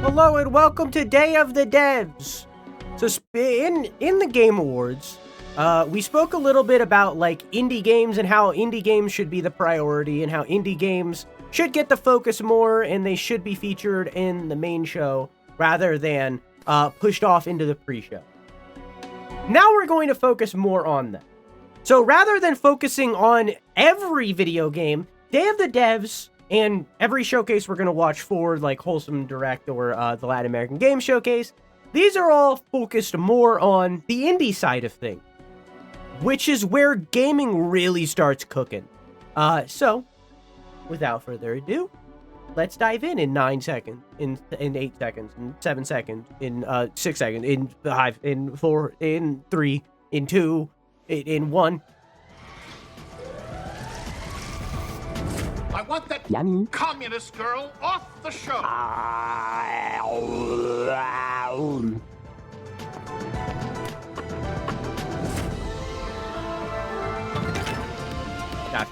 Hello and welcome to Day of the Devs. So in the Game Awards, we spoke a little bit about like indie games and how indie games should be the priority and how indie games should get the focus more and they should be featured in the main show rather than pushed off into the pre-show. Now we're going to focus more on that. So rather than focusing on every video game, Day of the Devs and every showcase we're going to watch for, like Wholesome Direct or the Latin American Game Showcase, these are all focused more on the indie side of things, which is where gaming really starts cooking. So, without further ado, let's dive in 9 seconds, in 8 seconds, in 7 seconds, in 6 seconds, in 5, in 4, in 3, in 2, in 1. I want that communist girl off the show. Gotcha.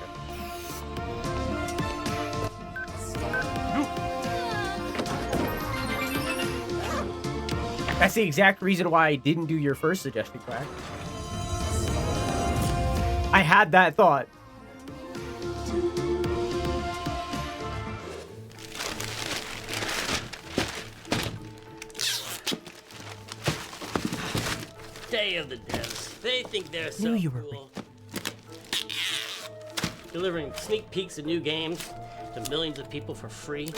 That's the exact reason why I didn't do your first suggestion, Quack. I had that thought. Day of the Devs. They think they're so Knew you were cool. Delivering sneak peeks of new games to millions of people for free.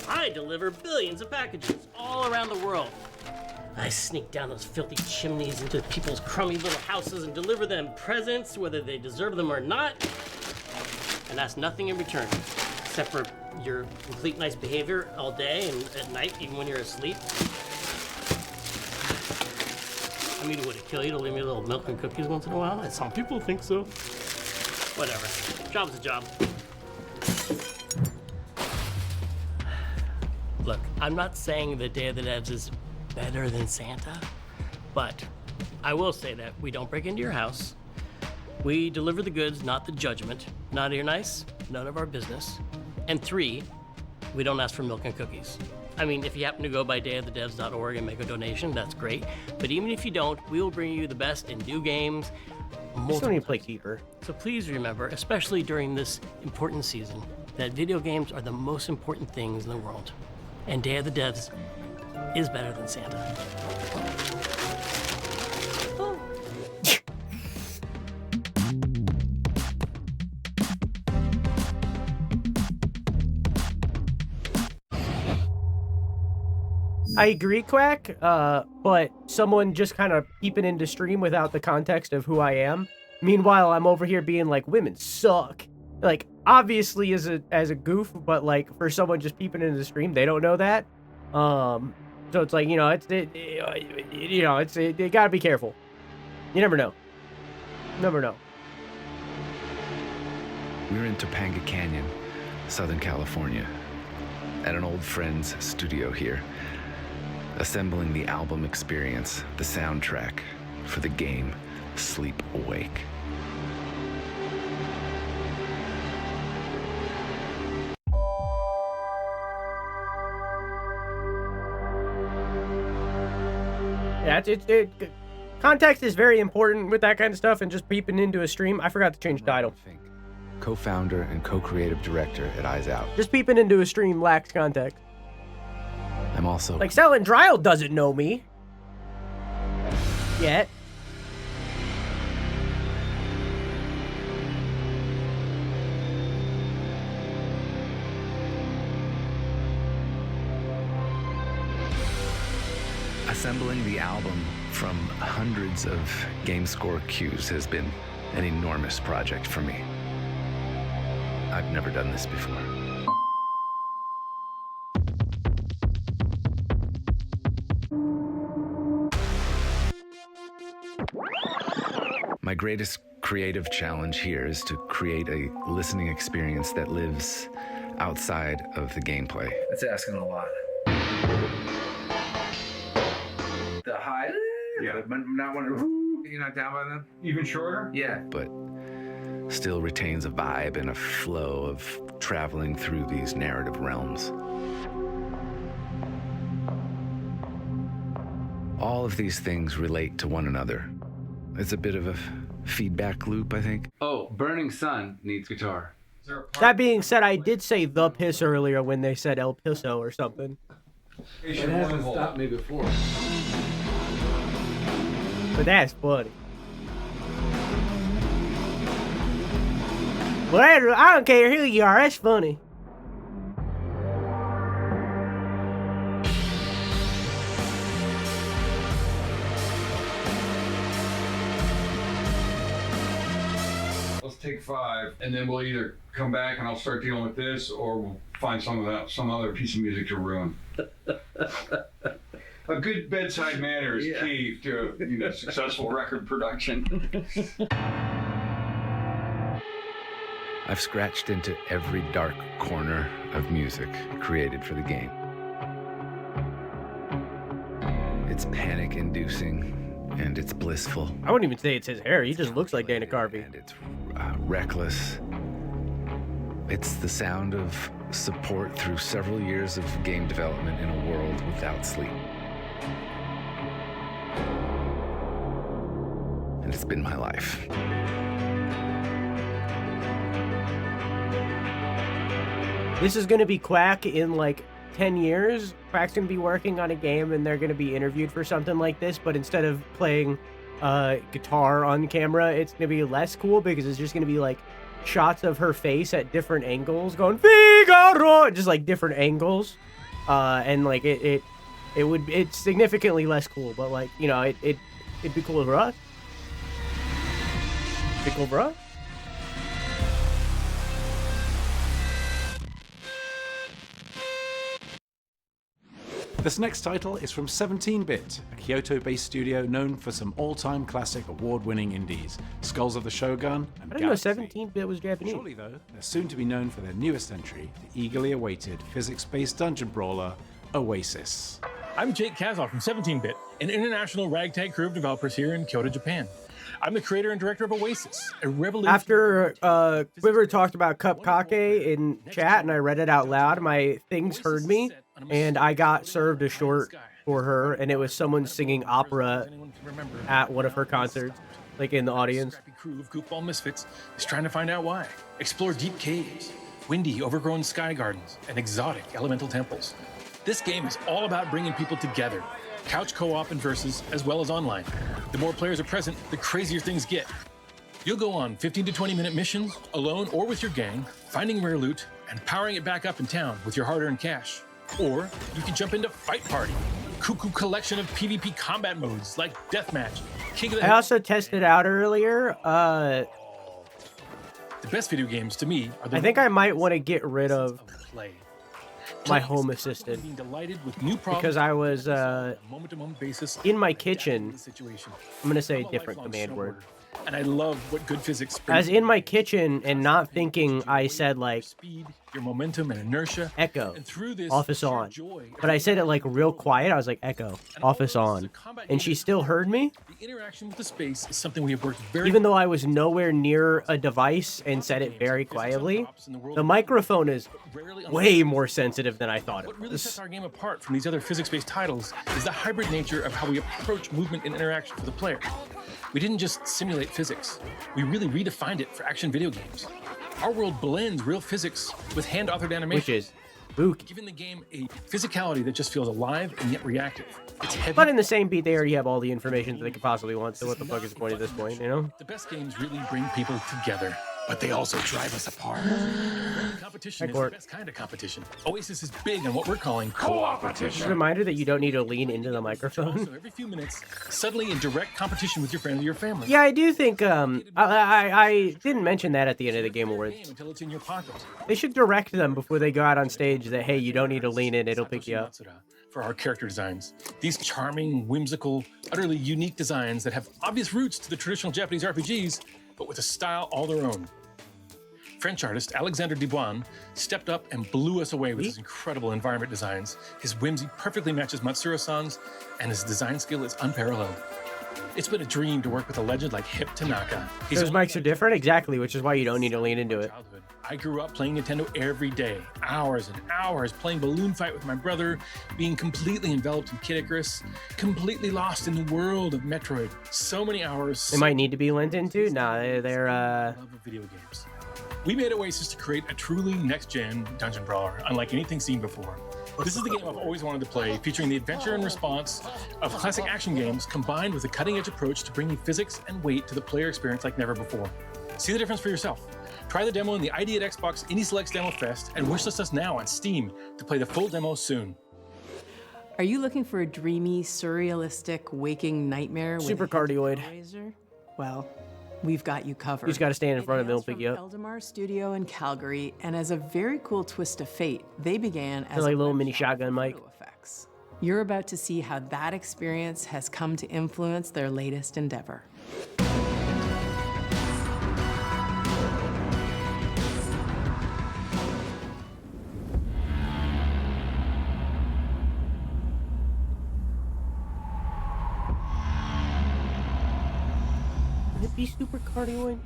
I deliver billions of packages all around the world. I sneak down those filthy chimneys into people's crummy little houses and deliver them presents, whether they deserve them or not. And that's nothing in return, except for your complete nice behavior all day and at night, even when you're asleep. I mean, would it kill you to leave me a little milk and cookies once in a while? Some people think so. Whatever. Job's a job. Look, I'm not saying that Day of the Devs is better than Santa, but I will say that we don't break into your house. We deliver the goods, not the judgment. Not you're nice, none of our business. And 3, we don't ask for milk and cookies. I mean, if you happen to go by dayofthedevs.org and make a donation, that's great. But even if you don't, we will bring you the best in new games. I still need to play Keeper. So please remember, especially during this important season, that video games are the most important things in the world. And Day of the Devs is better than Santa. Oh. I agree, Quack, but someone just kind of peeping into stream without the context of who I am. Meanwhile, I'm over here being like, women suck. Like, obviously as a goof, but like for someone just peeping into the stream, they don't know that. So it's like, you gotta be careful. You never know. Never know. We're in Topanga Canyon, Southern California, at an old friend's studio here, assembling the album experience, the soundtrack for the game Sleep Awake. Yeah, context is very important with that kind of stuff and just peeping into a stream. I forgot to change title. Co-founder and co-creative director at Eyes Out. Just peeping into a stream lacks context. I'm also like Selling Dryle doesn't know me yet. assembling the album from hundreds of game score cues has been an enormous project for me. I've never done this before. My greatest creative challenge here is to create a listening experience that lives outside of the gameplay. That's asking a lot. The high, yeah, but not when you're not down by them. Even shorter? Yeah. But still retains a vibe and a flow of traveling through these narrative realms. All of these things relate to one another. It's a bit of a feedback loop, I think. Oh, Burning Sun needs guitar. That being said, I did say the piss earlier when they said El Piso or something. It hasn't stopped me before. But that's funny. Well, I don't care who you are. That's funny. Let's take 5, and then we'll either come back and I'll start dealing with this, or we'll find some other piece of music to ruin. A good bedside manner is key to successful record production. I've scratched into every dark corner of music created for the game. It's panic-inducing, and it's blissful. I wouldn't even say it's his hair. He just looks like Dana Carvey. And it's reckless. It's the sound of support through several years of game development in a world without sleep. And it's been my life. This is going to be Quack in like 10 years. Quack's going to be working on a game and they're going to be interviewed for something like this, but instead of playing guitar on camera, it's going to be less cool because it's just going to be like shots of her face at different angles going Figaro, just like different angles. And like it's significantly less cool, but like, you know, it'd be cool for us. Be cool for us. This next title is from 17-Bit, a Kyoto-based studio known for some all-time classic award-winning indies, Skulls of the Shogun and I didn't know Galaxy. 17-Bit was Japanese. Surely, though, they're soon to be known for their newest entry, the eagerly awaited physics-based dungeon brawler, Oasis. I'm Jake Kazal from 17-Bit, an international ragtag crew of developers here in Kyoto, Japan. I'm the creator and director of Oasis, a revolution. After Quiver talked about Cup Kake in chat and I read it out loud, my things heard me and I got served a short for her, and it was someone singing opera at one of her concerts, like in the audience. Scrappy crew of goofball misfits is trying to find out why. Explore deep caves, windy, overgrown sky gardens, and exotic elemental temples. This game is all about bringing people together. Couch co-op and versus, as well as online. The more players are present, the crazier things get. You'll go on 15 to 20 minute missions, alone or with your gang, finding rare loot, and powering it back up in town with your hard-earned cash. Or you can jump into Fight Party, cuckoo collection of PvP combat modes like Deathmatch, King of the I also tested out earlier. The best video games to me are the I think I might want to get rid of play. my home assistant Being delighted with new problems because I was on a moment-to-moment basis in my adapting to kitchen. the situation. I'm gonna say I'm a a different lifelong command word. snowboarder, and I love what good physics I was brings. in my kitchen and not thinking I said like Speed, your momentum and inertia. echo, And through this office sheer on. joy, But I said it like real quiet. I was like echo, and all office this is a on. combat And game she that- still heard me, The interaction with the space is something we have worked very even though I was nowhere near a device and said it very quietly. The microphone is way more sensitive than I thought it What really was. sets our game apart from these other physics-based titles is the hybrid nature of how we approach movement and interaction for the player. We didn't just simulate physics. We really redefined it for action video games. Our world blends real physics with hand-authored animation, Which is spooky. giving the game a physicality that just feels alive and yet reactive. It's heavy. But in the same beat, they already have all the information that they could possibly want. So what the fuck is the point at this point, you know? The best games really bring people together, but they also drive us apart. Competition is the best kind of competition. Oasis is big on what we're calling Just a co-opetition. reminder that you don't need to lean into the microphone. So every few minutes, suddenly in direct competition with your friends or your family. Yeah, I do think I didn't mention that at the end of the Game Awards. Until it's in your pocket. They should direct them before they go out on stage that, hey, you don't need to lean in, it'll pick you up. For our character designs. These charming, whimsical, utterly unique designs that have obvious roots to the traditional Japanese RPGs, but with a style all their own. French artist Alexandre Dubois stepped up and blew us away with his incredible environment designs. His whimsy perfectly matches Matsuro-san's, and his design skill is unparalleled. It's been a dream to work with a legend like Hip Tanaka. Those mics are different? Exactly, which is why you don't need to lean into it. Childhood. I grew up playing Nintendo every day, hours and hours, playing Balloon Fight with my brother, being completely enveloped in Kid Icarus, completely lost in the world of Metroid. So many hours. They might need to be lent into. Nah, they're love of video games. We made Oasis to create a truly next-gen dungeon brawler, unlike anything seen before. This is the game I've always wanted to play, featuring the adventure and response of classic action games combined with a cutting-edge approach to bringing physics and weight to the player experience like never before. See the difference for yourself. Try the demo in the ID at Xbox Indie Selects Demo Fest and wishlist us now on Steam to play the full demo soon. Are you looking for a dreamy, surrealistic, waking nightmare with Super a hint of cardioid. Hellraiser? Well, we've got you covered. You just got to stand in front of it and pick you up. Eldemar Studio in Calgary, and as a very cool twist of fate, they began as like a little web mini shop shotgun for mic. photo effects. You're about to see how that experience has come to influence their latest endeavor. Would it be super cardioid?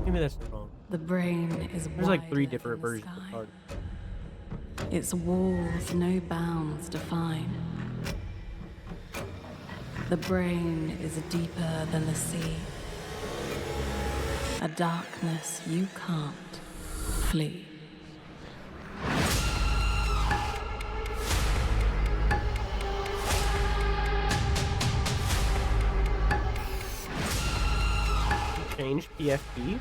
Maybe that's wrong. The brain is There's like 3 wider different than the versions of sky. cardioid. Its walls no bounds define. The brain is deeper than the sea. A darkness you can't flee. Changed PFP.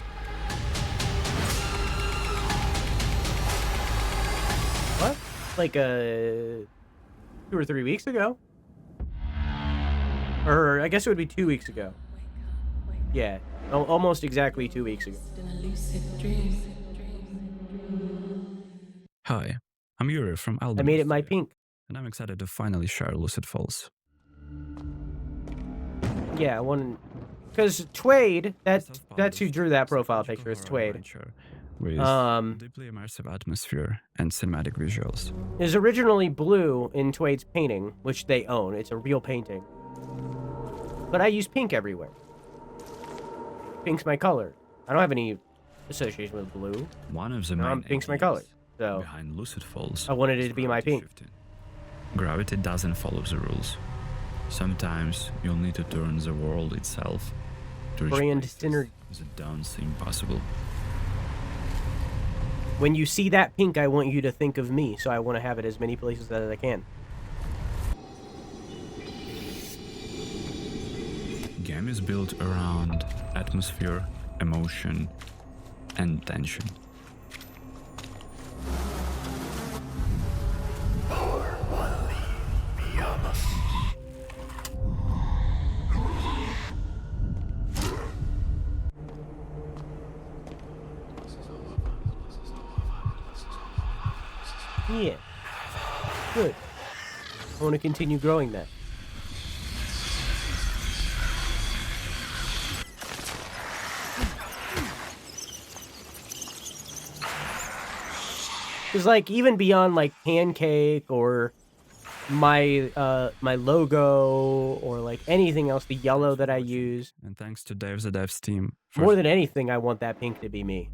What? Like 2 or 3 weeks ago? Or I guess it would be 2 weeks ago. Yeah, almost exactly 2 weeks ago. In a lucid dream. Hi, I'm Yuri from Alden. I made it my pink. And I'm excited to finally share Lucid Falls. Yeah, because Twade, that's who drew that profile picture. It's Twade. With deeply immersive atmosphere and cinematic visuals. Is originally blue in Twade's painting, which they own. It's a real painting. But I use pink everywhere. Pink's my color. I don't have any association with blue. One of the main pink's my color. So behind Lucid Falls, I wanted it to be my pink. shifting. Gravity doesn't follow the rules. Sometimes you'll need to turn the world itself to reach Brand places synergy. that don't seem possible. When you see that pink, I want you to think of me, so I want to have it as many places as I can. Game is built around atmosphere, emotion, and tension. Yeah. Good. I want to continue growing that. Because, like, even beyond, like, Pancake or my my logo or, like, anything else, the yellow that I use. And thanks to Dave the Dev's team. More than anything, I want that pink to be me.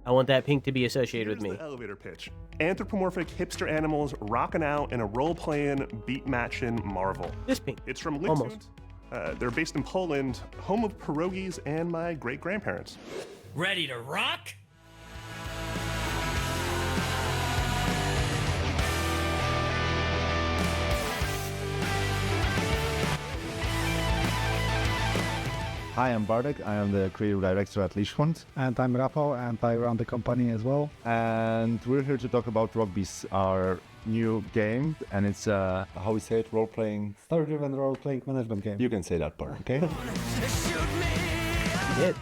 I want that pink to be associated with me. The elevator pitch. Anthropomorphic hipster animals rocking out in a role-playing, beat-matching marvel. This pink. It's from Almost. Lipsund. They're based in Poland, home of pierogies and my great-grandparents. Ready to rock? Hi, I'm Bartek. I am the creative director at Lichwand. And I'm Rafał, and I run the company as well. And we're here to talk about Rock Beast, our new game. And it's how we say it, role-playing... Story-driven role-playing management game. You can say that part, okay? You did.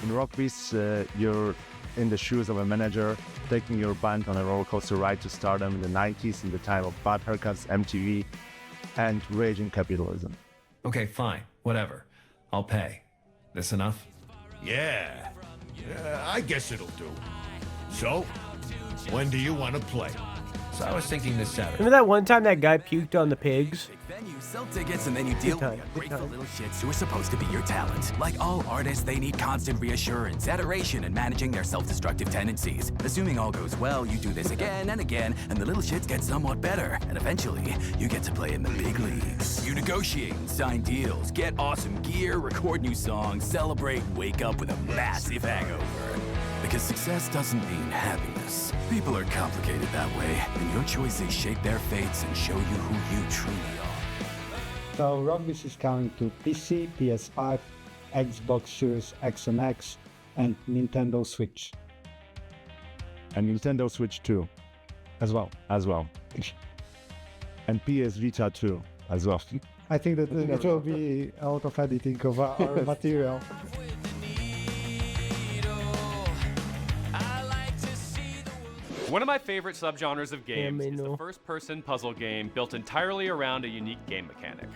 In Rock Beast, you're in the shoes of a manager, taking your band on a roller coaster ride to stardom in the 90s, in the time of bad haircuts, MTV, and raging capitalism. Okay, fine. Whatever. I'll pay. This enough? Yeah. I guess it'll do. So, when do you want to play? So I was thinking this Saturday. Remember that one time that guy puked on the pigs? You sell tickets and then you deal with grateful little shits who are supposed to be your talent. Like all artists, they need constant reassurance, adoration, and managing their self-destructive tendencies. Assuming all goes well, you do this again and again, and the little shits get somewhat better. And eventually, you get to play in the big leagues. You negotiate and sign deals, get awesome gear, record new songs, celebrate, and wake up with a massive hangover. Because success doesn't mean happiness. People are complicated that way, and your choices shape their fates and show you who you truly are. So Rugby's is coming to PC, PS5, Xbox Series X and X, and Nintendo Switch. And Nintendo Switch 2 As well. And PS Vita 2 as well. I think that it will be a lot of editing of our material. One of my favorite subgenres of games is the first-person puzzle game built entirely around a unique game mechanic.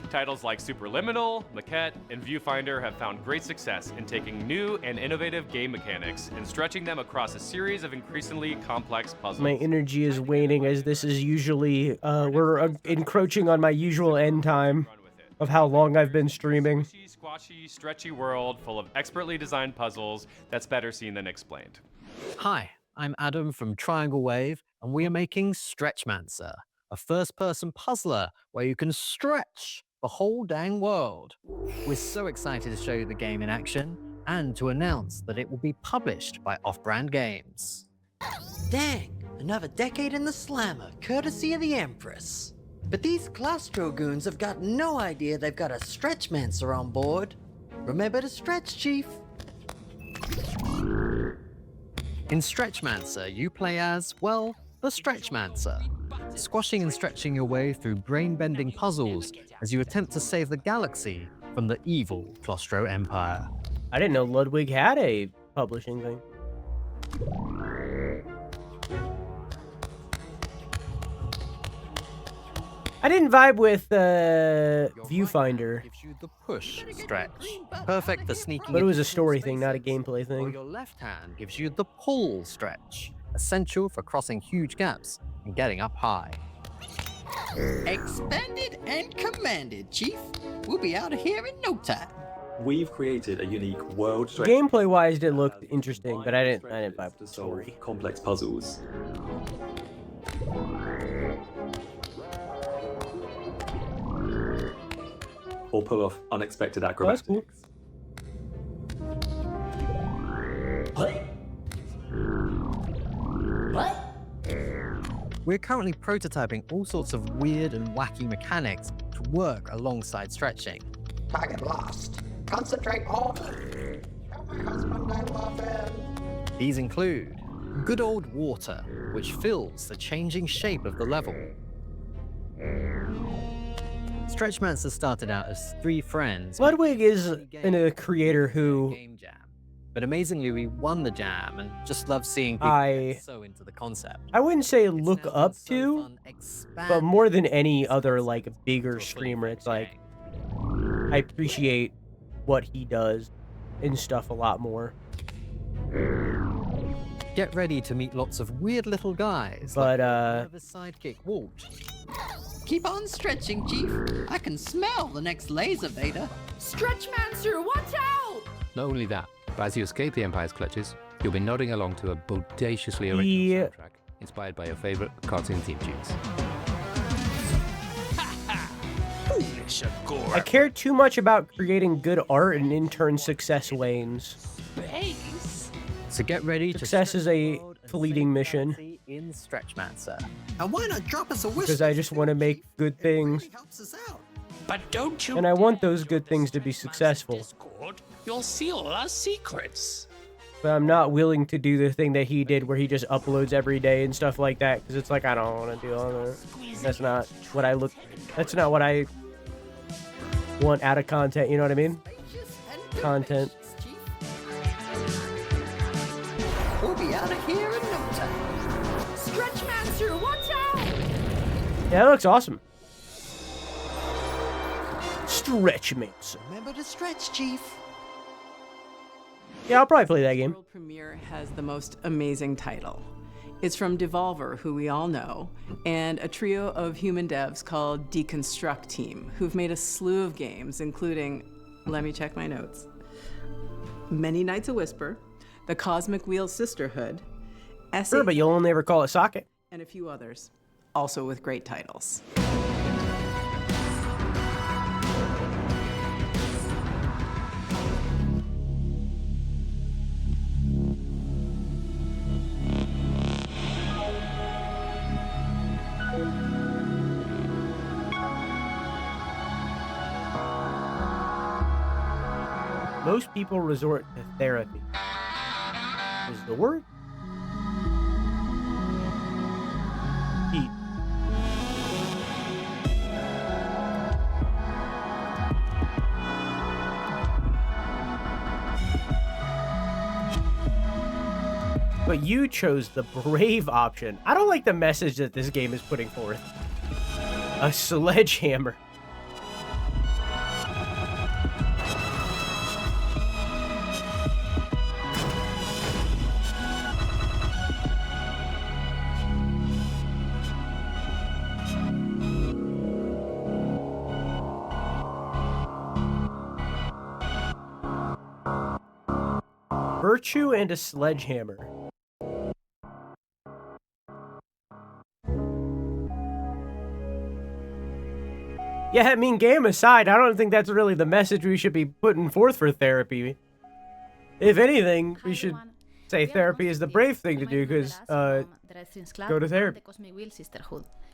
Titles like Superliminal, Maquette, and Viewfinder have found great success in taking new and innovative game mechanics and stretching them across a series of increasingly complex puzzles. My energy is waning as this is usually, we're encroaching on my usual end time of how long I've been streaming. Squashy, stretchy world full of expertly designed puzzles that's better seen than explained. Hi, I'm Adam from Triangle Wave, and we are making Stretchmancer, a first-person puzzler where you can stretch the whole dang world. We're so excited to show you the game in action and to announce that it will be published by Off-Brand Games. Dang, another decade in the slammer, courtesy of the Empress. But these Glastro goons have got no idea they've got a Stretchmancer on board. Remember to stretch, Chief. In Stretchmancer, you play as, well, the Stretchmancer, squashing and stretching your way through brain-bending puzzles as you attempt to save the galaxy from the evil Glastro Empire. I didn't know Ludwig had a publishing thing. I didn't vibe with Viewfinder. Gives you the push stretch, perfect for sneaking. But it was a story thing, not a gameplay thing. Or your left hand gives you the pull stretch, essential for crossing huge gaps and getting up high. Expanded and commanded, Chief. We'll be out of here in no time. We've created a unique world. Gameplay-wise, it looked interesting, but I didn't vibe with the story. Complex puzzles. Or pull off unexpected acrobatics. That's We're currently prototyping all sorts of weird and wacky mechanics to work alongside stretching. Target lost. Concentrate all. My husband, I love him. These include good old water, which fills the changing shape of the level. Stretchmancer started out as 3 friends. Ludwig is a creator who, but amazingly, we won the jam and just love seeing people get so into the concept. I wouldn't say look up to, but more than any other like bigger streamer, it's like I appreciate what he does and stuff a lot more. Get ready to meet lots of weird little guys. But like the sidekick Walt. Keep on stretching, Chief. I can smell the next laser beta. Stretchmancer, watch out! Not only that, but as you escape the Empire's clutches, you'll be nodding along to a bodaciously original soundtrack inspired by your favorite cartoon theme tunes. I care too much about creating good art and in turn success wanes. So get ready to success is a fleeting mission. In Stretchmancer. And why not drop us a whistle? Because I just want to make good things. But don't you? And I want those good things to be successful. Discord, you'll see all our secrets. But I'm not willing to do the thing that he did where he just uploads every day and stuff like that. Because it's like, I don't want to do all that. That's not what I that's not what I want out of content, you know what I mean? Content. We'll be out of here in no time. Stretchmancer, watch out! Yeah, that looks awesome. Stretchmancer. Remember to stretch, Chief. Yeah, I'll probably play that game. World premiere has the most amazing title. It's from Devolver, who we all know, and a trio of human devs called Deconstruct Team, who've made a slew of games, including, let me check my notes, Many Nights a Whisper, The Cosmic Wheel Sisterhood, Sure, but you'll only ever call it Socket. And a few others, also with great titles. Most people resort to therapy. Is the word? Eat. But you chose the brave option. I don't like the message that this game is putting forth. A sledgehammer. Virtue and a sledgehammer. Yeah, I mean, game aside, I don't think that's really the message we should be putting forth for therapy. If anything, we should say therapy is the brave thing to do, because, go to therapy.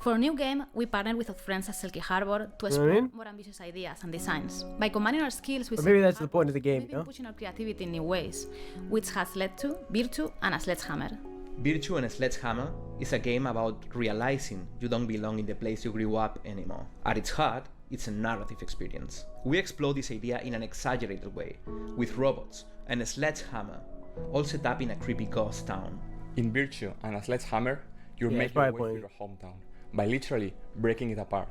For a new game, we partnered with our friends at Silky Harbor to explore more ambitious ideas and designs. By combining our skills with maybe that's the point of the game, we've been pushing our creativity in new ways, which has led to Virtue and a Sledgehammer. Virtue and a Sledgehammer is a game about realizing you don't belong in the place you grew up anymore. At its heart, it's a narrative experience. We explore this idea in an exaggerated way, with robots and a sledgehammer, all set up in a creepy ghost town. In Virtue and a Sledgehammer, you're making your way through your hometown by literally breaking it apart,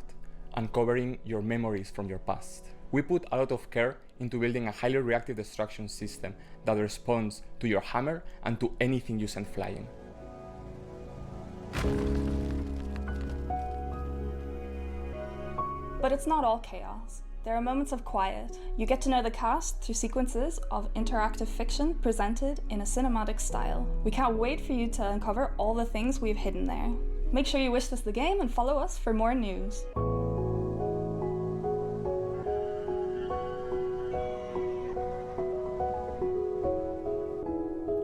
uncovering your memories from your past. We put a lot of care into building a highly reactive destruction system that responds to your hammer and to anything you send flying. But it's not all chaos. There are moments of quiet. You get to know the cast through sequences of interactive fiction presented in a cinematic style. We can't wait for you to uncover all the things we've hidden there. Make sure you wish this the game and follow us for more news.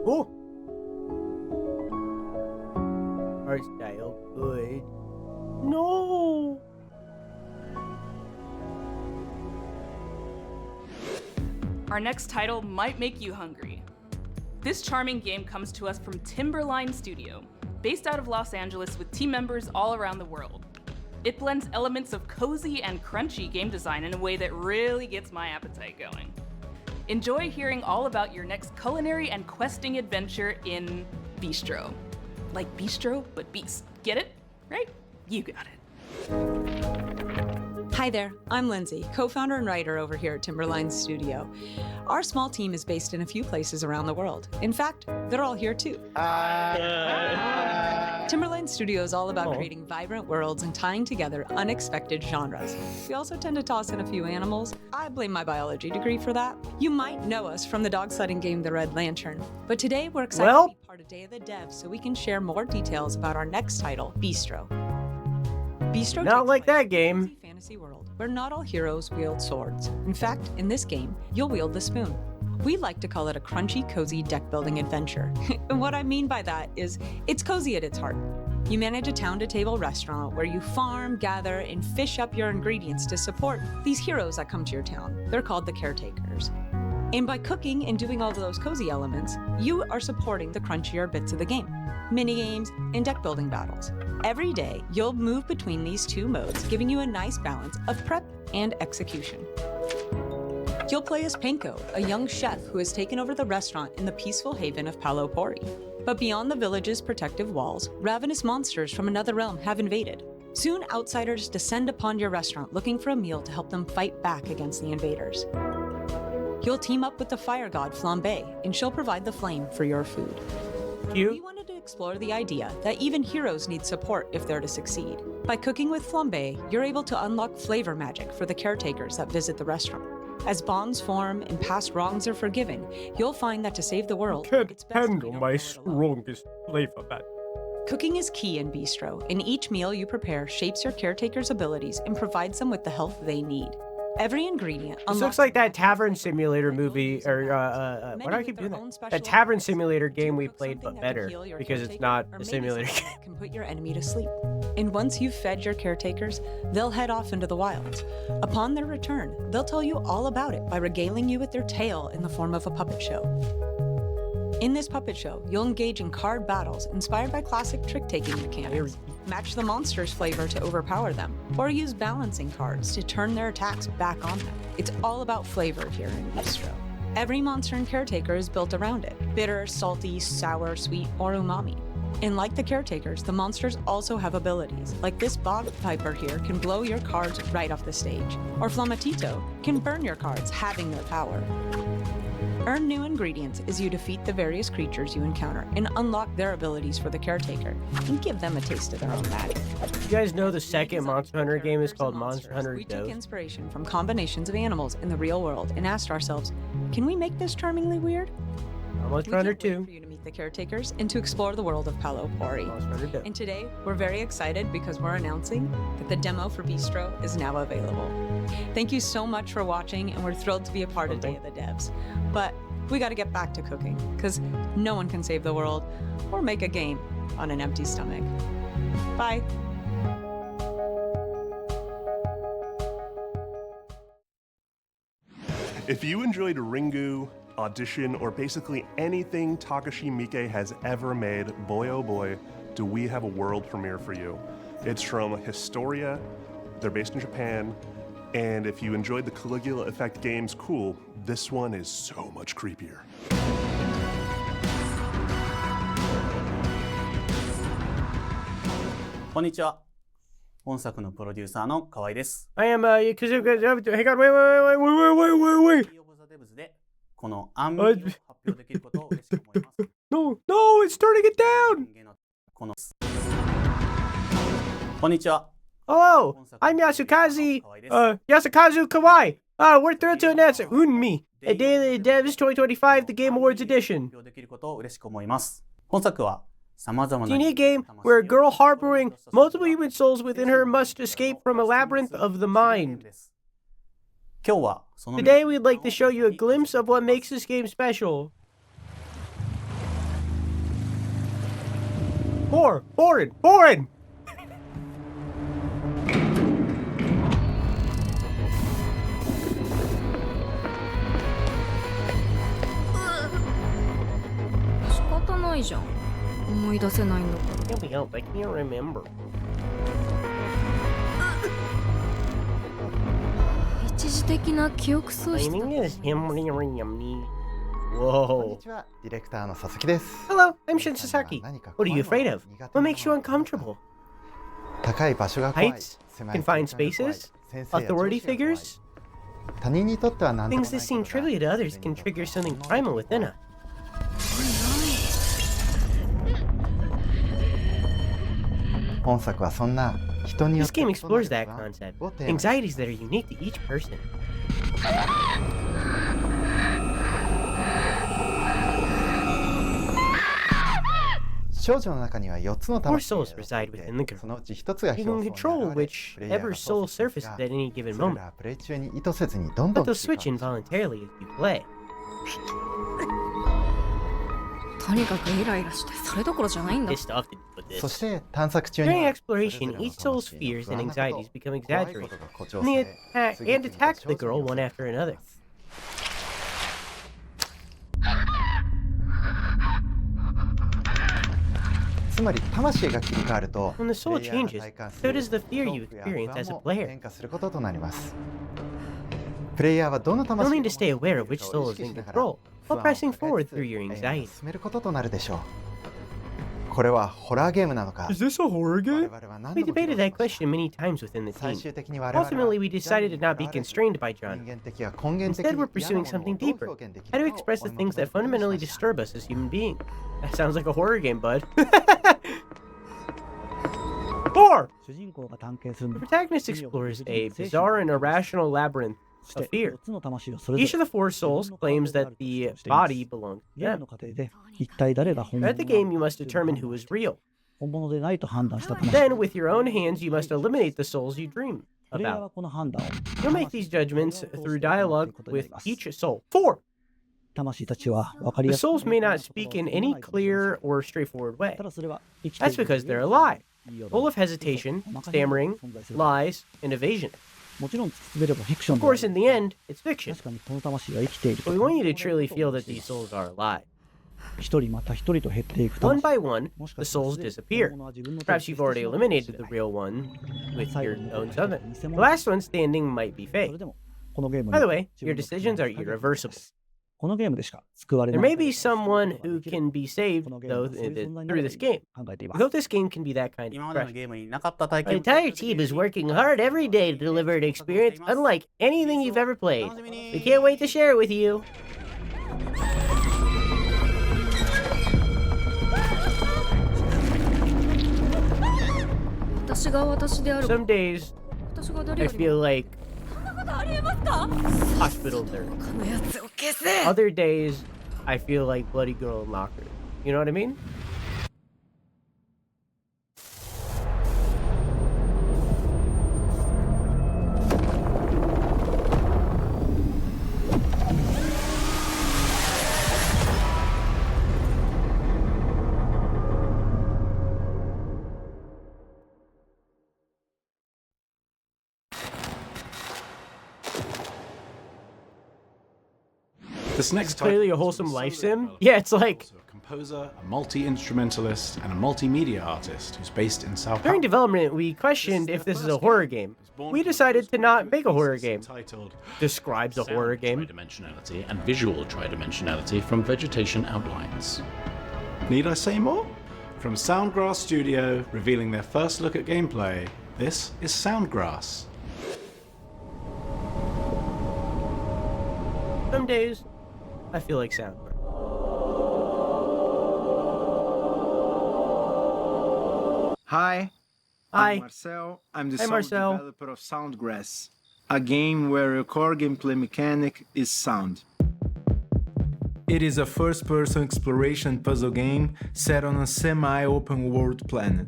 Cool. Art style, good. No. Our next title might make you hungry. This charming game comes to us from Timberline Studio, based out of Los Angeles with team members all around the world. It blends elements of cozy and crunchy game design in a way that really gets my appetite going. Enjoy hearing all about your next culinary and questing adventure in Bistro. Like bistro, but beast. Get it? Right? You got it. Hi there, I'm Lindsay, co-founder and writer over here at Timberline Studio. Our small team is based in a few places around the world. In fact, they're all here too. Timberline Studio is all about creating vibrant worlds and tying together unexpected genres. We also tend to toss in a few animals. I blame my biology degree for that. You might know us from the dog sledding game The Red Lantern, but today we're excited to be part of Day of the Dev so we can share more details about our next title, Bistro. Bistro not like that game. Fantasy world where not all heroes wield swords. In fact, in this game, you'll wield the spoon. We like to call it a crunchy, cozy deck-building adventure. And what I mean by that is it's cozy at its heart. You manage a town-to-table restaurant where you farm, gather, and fish up your ingredients to support these heroes that come to your town. They're called the caretakers. And by cooking and doing all of those cozy elements, you are supporting the crunchier bits of the game. Minigames, and deck-building battles. Every day, you'll move between these two modes, giving you a nice balance of prep and execution. You'll play as Penko, a young chef who has taken over the restaurant in the peaceful haven of Palo Pori. But beyond the village's protective walls, ravenous monsters from another realm have invaded. Soon, outsiders descend upon your restaurant looking for a meal to help them fight back against the invaders. You'll team up with the fire god Flambe, and she'll provide the flame for your food. Cute. We wanted to explore the idea that even heroes need support if they're to succeed. By cooking with flambe, you're able to unlock flavor magic for the caretakers that visit the restaurant. As bonds form and past wrongs are forgiven, you'll find that to save the world, it's best handle my strongest flavor bad. Cooking is key in Bistro, and each meal you prepare shapes your caretaker's abilities and provides them with the health they need. Every ingredient This looks like that Tavern Simulator movie, or why do I keep doing that? That Tavern Simulator game we played, but better, because it's not a simulator game. Can put your enemy to sleep. And once you've fed your caretakers, they'll head off into the wilds. Upon their return, they'll tell you all about it by regaling you with their tale in the form of a puppet show. In this puppet show, you'll engage in card battles inspired by classic trick-taking mechanics, match the monster's flavor to overpower them, or use balancing cards to turn their attacks back on them. It's all about flavor here in Bistro. Every monster and caretaker is built around it: bitter, salty, sour, sweet, or umami. And like the caretakers, the monsters also have abilities, like this bog piper here can blow your cards right off the stage, or Flamatito can burn your cards, halving their power. Earn new ingredients as you defeat the various creatures you encounter and unlock their abilities for the caretaker and give them a taste of their own magic. You guys know the second Monster Hunter game is called Monster Hunter We Dove? took inspiration from combinations of animals in the real world and asked ourselves, can we make this charmingly weird? Monster Hunter 2. For you to meet the caretakers and to explore the world of Palo Pori. And today, we're very excited because we're announcing that the demo for Bistro is now available. Thank you so much for watching, and we're thrilled to be a part of Day of the Devs. But we got to get back to cooking, because no one can save the world or make a game on an empty stomach. Bye. If you enjoyed Ringu, Audition, or basically anything Takashi Miike has ever made, boy oh boy, do we have a world premiere for you. It's from Historia, they're based in Japan, and if you enjoyed the Caligula Effect games, cool, this one is so much creepier. こんにちは。本作のプロデューサーの河合です。I am, because hang on, wait. この暗号を発表できることを嬉しく思います。No, it's turning it down! こんにちは。Hello, I'm Yasukazu Kawai. We're thrilled to announce Unmi, a Daily Devs 2025, the Game Awards edition. できることを嬉しく思います。本作は It's a unique game where a girl harboring multiple human souls within her must escape from a labyrinth of the mind. Today, we'd like to show you a glimpse of what makes this game special. Boring! 仕方ないじゃん。思い出せないんだから。Can't be helped, I can't remember. 一時的な記憶喪失。 Whoa. こんにちは、ディレクターの佐々木です。 Hello, I'm Shin Sasaki. What are you afraid of? What makes you uncomfortable? 高い場所が怖い。 Heights? Confined spaces? Authority figures? 他人にとっては何でも Things that seem trivial to others can trigger something primal within us. 本作はそんな人によ This って game explores that concept, anxieties that are unique to each person. 少女の中には4つの Four 魂 souls reside within the そ girl. のうち1つが You 表 can 層に control 現れプレイヤー whichever が soul 操作す surfaces る at any given それ moment, らはプレイ中に意図せずにどんど but ん they'll switch involuntarily as you play. とにかくイライラしてそれどころじゃないんだ。 Pissed off to put this. そして探索中に During は exploration, each soul's fears and anxieties become 怖いこ exaggerated, とが誇張 and さ they れ attack and attack the girl one after another. つまり魂が切り替わると When the soul プレイヤーが changes, 体感す so る does the fear you 恐怖や experience as 不 a 安も player. 変化することとなりますプレイヤーはどの You'll 魂 need が to stay aware of which 持 soul ってい is るかを意識し in ながら control 不 while 安を pressing 抱え forward つつ through your 歩みを anxiety. 進めることとなるでしょうこれはホラーゲームなのか Is this a horror game? We debated that question many times within the team. Ultimately, we decided to not be constrained by genre. Instead, we're pursuing something deeper. How to express the things that fundamentally disturb us as human beings. That sounds like a horror game, bud. 4! The protagonist explores a bizarre and irrational labyrinth of fear. Each of the 4 souls claims that the body belongs to them. Throughout the game, you must determine who is real. Then, with your own hands, you must eliminate the souls you dream about. You'll make these judgments through dialogue with each soul. 4! The souls may not speak in any clear or straightforward way. That's because they're alive, full of hesitation, stammering, lies, and evasion. Of course, in the end, it's fiction. But we want you to truly feel that these souls are alive. One by one, the souls disappear. Perhaps you've already eliminated the real one with your own summon. The last one standing might be fake. By the way, your decisions are irreversible. There may be someone who can be saved, though, through this game. We hope this game can be that kind of fresh. The entire team is working hard every day to deliver an experience unlike anything you've ever played. We can't wait to share it with you. Some days, I feel like hospital nurse. Other days, I feel like Bloody Girl and Locker. You know what I mean? This next clearly a wholesome life sim. Yeah, it's like a composer, a multi-instrumentalist, and a multimedia artist who's based in South. During development, we questioned if this is a horror game. We decided to not make a horror game. Describes a horror game. Tridimensionality and visual tridimensionality from vegetation outlines. Need I say more? From Soundgrass Studio, revealing their first look at gameplay, this is Soundgrass. Some days, I feel like sound. Hi. Hi. I'm Marcel. I'm the Marcel. developer of Soundgrass, a game where your core gameplay mechanic is sound. It is a first-person exploration puzzle game set on a semi-open world planet.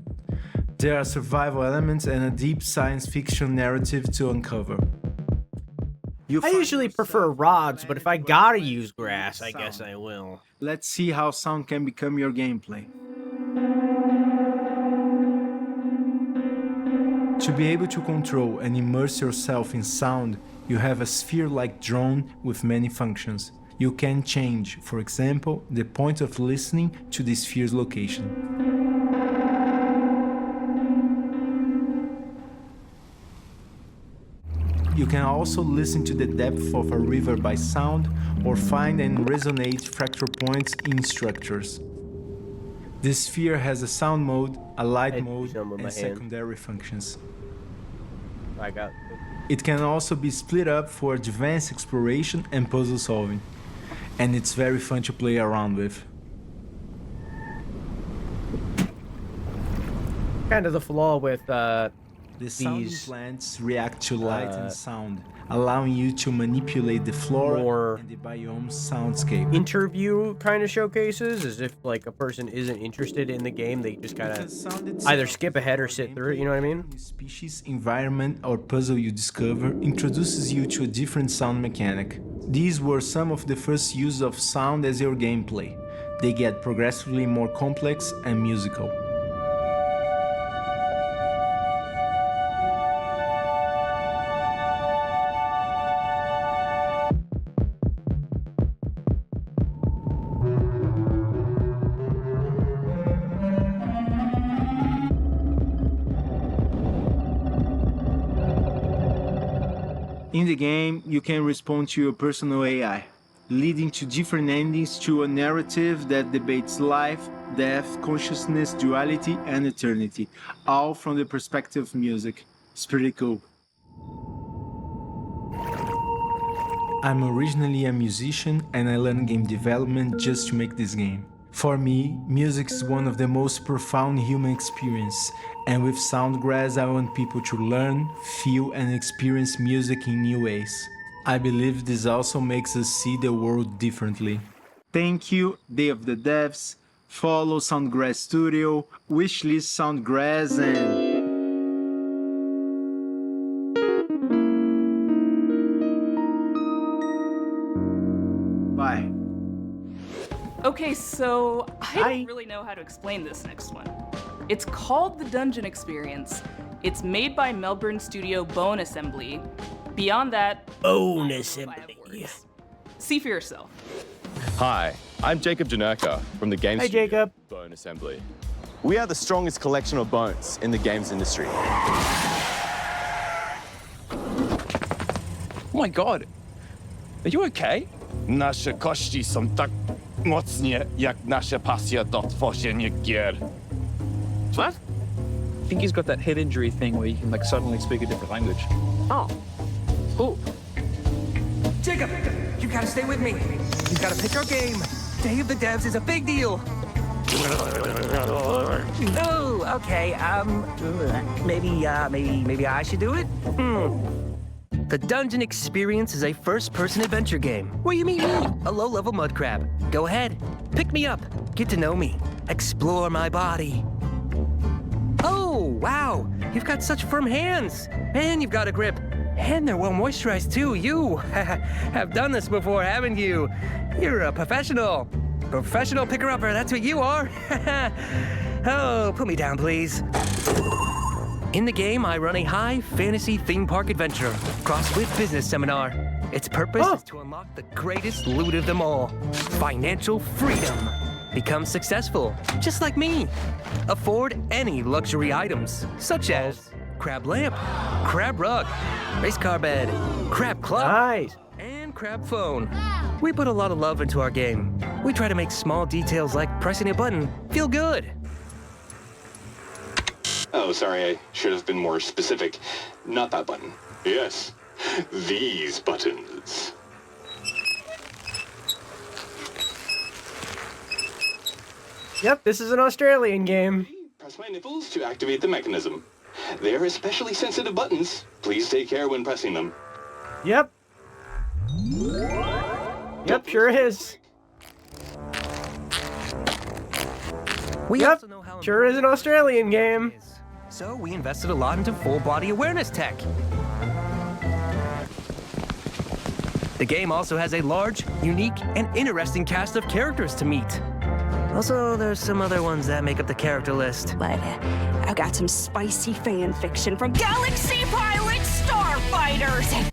There are survival elements and a deep science fiction narrative to uncover. I usually prefer rods, but if I gotta use grass, I guess I will. Let's see how sound can become your gameplay. To be able to control and immerse yourself in sound, you have a sphere-like drone with many functions. You can change, for example, the point of listening to the sphere's location. You can also listen to the depth of a river by sound or find and resonate fracture points in structures. This sphere has a sound mode, a light mode, and secondary functions. It can also be split up for advanced exploration and puzzle solving, and it's very fun to play around with. Kind of the flaw with the sound plants react to light and sound, allowing you to manipulate the flora and the biome soundscape. Interview kind of showcases, as if like a person isn't interested in the game, they just kind of either skip ahead or sit through it, you know what I mean? Species, environment, or puzzle you discover introduces you to a different sound mechanic. These were some of the first use of sound as your gameplay. They get progressively more complex and musical. In the game, you can respond to your personal AI. leading to different endings to a narrative that debates life, death, consciousness, duality, and eternity, all from the perspective of music. It's pretty cool. I'm originally a musician and I learned game development just to make this game. For me, music is one of the most profound human experiences, and with Soundgrass I want people to learn, feel and experience music in new ways. I believe this also makes us see the world differently. Thank you, Day of the Devs. Follow Soundgrass Studio, wishlist Soundgrass, and... Bye. Okay, so I don't really know how to explain this next one. It's called the Dungeon Experience. It's made by Melbourne studio Bone Assembly. Beyond that, Bone Assembly. See for yourself. Hi, I'm Jacob Janerka from the game studio Jacob. Bone Assembly. We are the strongest collection of bones in the games industry. Oh my god, are you okay? Nasze kości są tak mocne, jak nasza pasja do tworzenia gier. What? I think he's got that head injury thing where you can like suddenly speak a different language. Oh. Cool. Jacob, you gotta stay with me. You gotta pick our game. Day of the Devs is a big deal. Oh, okay. Maybe I should do it? The Dungeon Experience is a first-person adventure game where you meet me, a low-level mud crab. Go ahead, pick me up, get to know me, explore my body. Oh, wow, you've got such firm hands, and you've got a grip, and they're well moisturized too. You have done this before, haven't you? You're a professional picker-upper, that's what you are. Oh, put me down, please. In the game, I run a high fantasy theme park adventure, crossed with business seminar. Its purpose is to unlock the greatest loot of them all, financial freedom. Become successful, just like me. Afford any luxury items, such as crab lamp, crab rug, race car bed, crab club, and crab phone. We put a lot of love into our game. We try to make small details like pressing a button feel good. Oh, sorry, I should have been more specific. Not that button. Yes, these buttons. Yep, this is an Australian game. Press my nipples to activate the mechanism. They are especially sensitive buttons. Please take care when pressing them. Yep. Yep, sure is. Yep, sure is an Australian game. So we invested a lot into full-body awareness tech. The game also has a large, unique, and interesting cast of characters to meet. Also, there's some other ones that make up the character list. But I've got some spicy fan fiction from Galaxy Pilot Starfighters.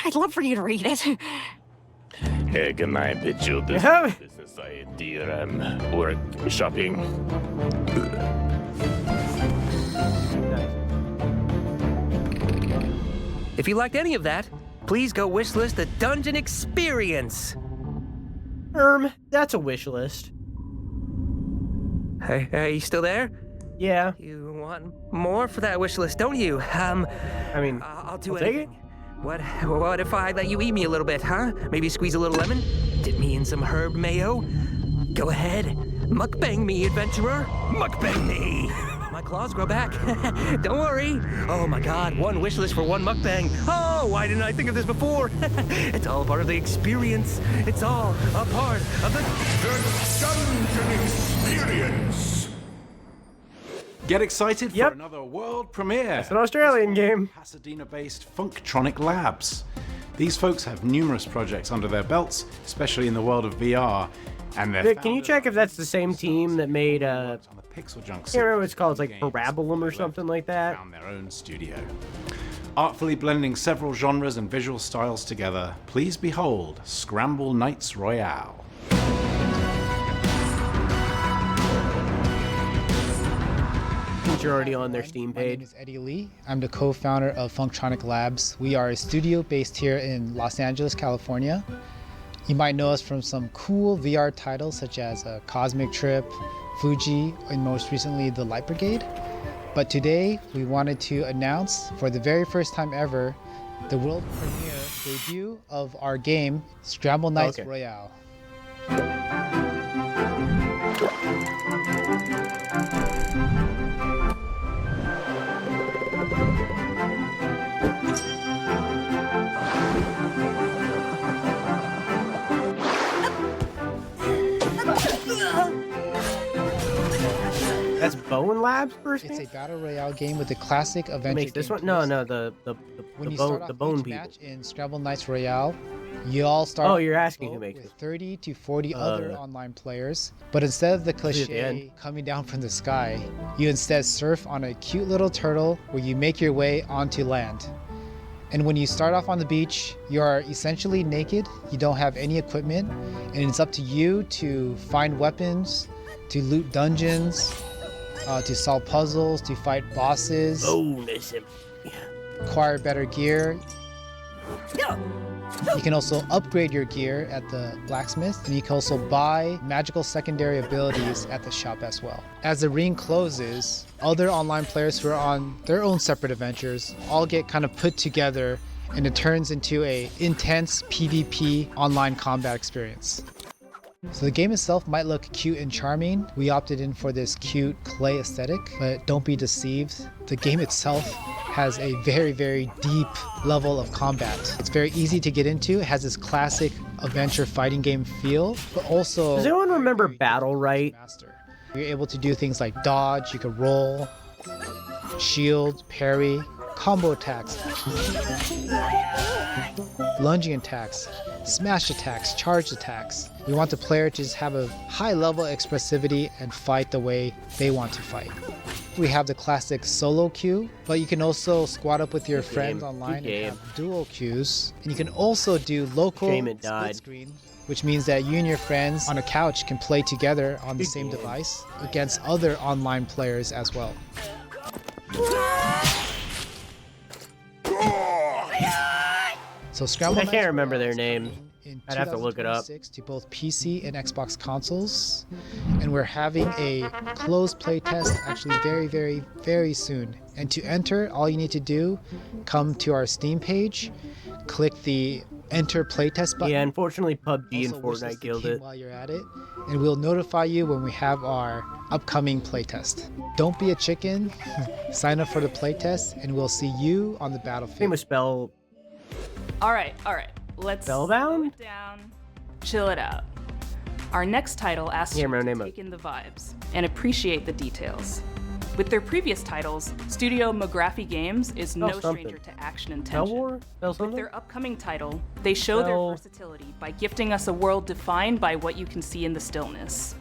I'd love for you to read it. Hey, can I pitch you this business idea? Work shopping. If you liked any of that, please go wishlist the Dungeon Experience. That's a wish list. Hey, are you still there? Yeah. You want more for that wish list, don't you? I mean, I'll do take anything. What if I let you eat me a little bit, huh? Maybe squeeze a little lemon? Dip me in some herb mayo? Go ahead. Mukbang me, adventurer. Mukbang me. My claws grow back. Don't worry. Oh my god, one wish list for one mukbang. Oh, why didn't I think of this before? It's all part of the experience. It's all a part of the Dungeon Experience. Get excited for another world premiere. It's an Australian game. Pasadena-based Funktronic Labs. These folks have numerous projects under their belts, especially in the world of VR. And Vic, can you check if that's the same team that made Pixel Junk? I can't remember what it's called. It's like Parabolum or something like that. Found their own studio. Artfully blending several genres and visual styles together, please behold Scramble Knights Royale. You're already on their Steam page. My name is Eddie Lee. I'm the co-founder of Funktronic Labs. We are a studio based here in Los Angeles, California. You might know us from some cool VR titles such as Cosmic Trip, Fuji, and most recently the Light Brigade. But today we wanted to announce for the very first time ever the world premiere debut of our game, Scramble Knights Royale. That's Bowen Labs first? It's a battle royale game with the classic adventure. Makes this one? No, the bone people. Match in Scramble Knights Royale, you all start. Oh, you're asking who makes with 30 to 40 other online players, but instead of the the end. cliche coming down from the sky, you instead surf on a cute little turtle where you make your way onto land. And when you start off on the beach, you are essentially naked. You don't have any equipment, and it's up to you to find weapons, to loot dungeons, to solve puzzles, to fight bosses, acquire better gear. You can also upgrade your gear at the blacksmith, and you can also buy magical secondary abilities at the shop as well. As the ring closes, other online players who are on their own separate adventures all get kind of put together, and it turns into a intense PvP online combat experience. So the game itself might look cute and charming. We opted in for this cute clay aesthetic, but don't be deceived. The game itself has a very, very deep level of combat. It's very easy to get into. It has this classic adventure fighting game feel, but also... Does anyone remember Battle Right? You're able to do things like dodge, you can roll, shield, parry, combo attacks, lunging attacks, smash attacks, charge attacks. We want the player to just have a high level of expressivity and fight the way they want to fight. We have the classic solo queue, but you can also squad up with your friends online and have duo queues. And you can also do local split screen, which means that you and your friends on a couch can play together on the same device against other online players as well. So Scramble I can't remember their name. I'd have to look it up. To both PC and Xbox consoles, and we're having a closed playtest actually very, very, very soon. And to enter, all you need to do, come to our Steam page, click the Enter Playtest button. Yeah, unfortunately PUBG and Fortnite killed it. While you're at it, and we'll notify you when we have our upcoming playtest. Don't be a chicken. Sign up for the playtest, and we'll see you on the battlefield. Same with Spell. All right. Let's Spellbound? slow it down, chill it out. Our next title asks you to name take in the vibes and appreciate the details. With their previous titles, Studio McGraffy Games is no stranger to action and tension. With their upcoming title, they show their versatility by gifting us a world defined by what you can see in the stillness.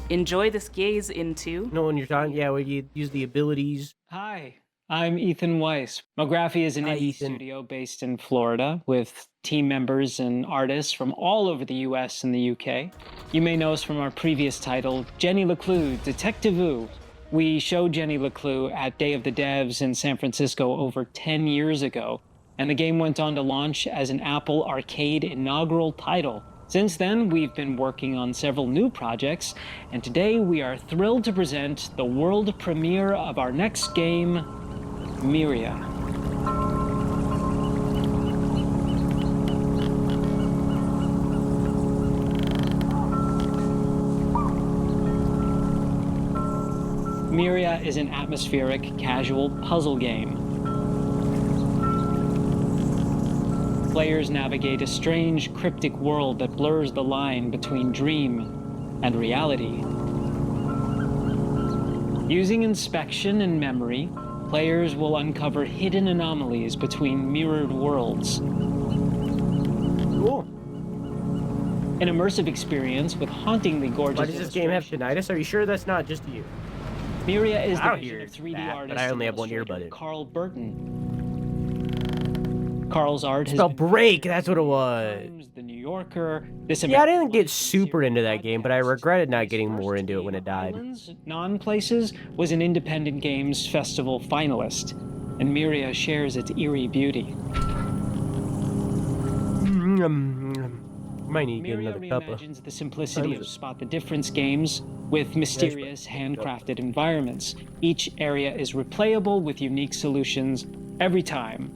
Enjoy this gaze into... No, when you're talking, yeah, where you use the abilities. Hi, I'm Ethan Weiss. McGraffy is an indie studio based in Florida with team members and artists from all over the US and the UK. You may know us from our previous title, Jenny LeClue, Detective-oo. We showed Jenny LeClue at Day of the Devs in San Francisco over 10 years ago, and the game went on to launch as an Apple Arcade inaugural title. Since then, we've been working on several new projects, and today we are thrilled to present the world premiere of our next game, Myria. Myria is an atmospheric, casual puzzle game. Players navigate a strange, cryptic world that blurs the line between dream and reality. Using inspection and memory, players will uncover hidden anomalies between mirrored worlds. Cool. An immersive experience with hauntingly gorgeous Why does this game have tinnitus? Are you sure that's not just you? Myria is I the don't vision hear of 3D that, artist but I only and have one illustrator earbud in. Carl Burton. Carl's art has Spelled been Break, that's what it was. The New Yorker. Yeah, I didn't get super into that game, but I regretted not getting more into it when it died. Non-Places was an Independent Games Festival finalist, and Myria shares its eerie beauty. Might need to get Miria another cup of... reimagines the simplicity of Spot the Difference games with mysterious, handcrafted environments. Each area is replayable with unique solutions every time.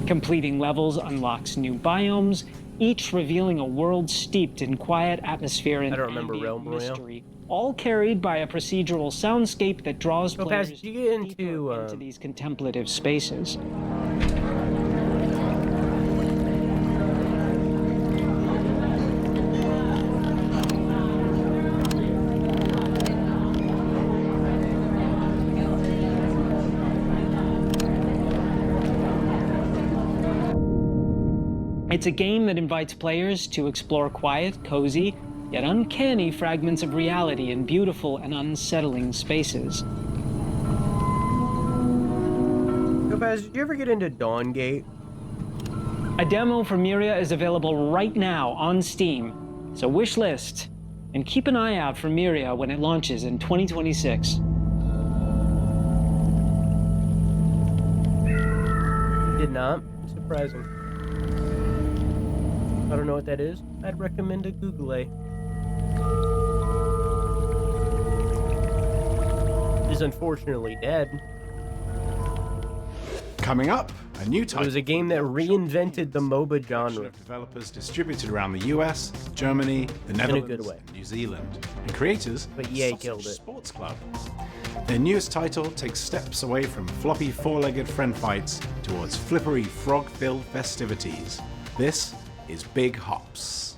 Completing levels unlocks new biomes, each revealing a world steeped in quiet atmosphere and ambient mystery, all carried by a procedural soundscape that draws players deeper into these contemplative spaces. It's a game that invites players to explore quiet, cozy, yet uncanny fragments of reality in beautiful and unsettling spaces. Topaz, did you ever get into Dawngate? A demo for Miria is available right now on Steam, so wish list, and keep an eye out for Miria when it launches in 2026. Did not. Surprising. I don't know what that is. I'd recommend a Google. It is unfortunately dead. Coming up, a new title. It was a game that reinvented the MOBA genre. Developers distributed around the US, Germany, the Netherlands, in a good way. New Zealand, and creators but EA killed it. Sports Club. Their newest title takes steps away from floppy four-legged friend fights towards flippery frog-filled festivities. This is Big Hops.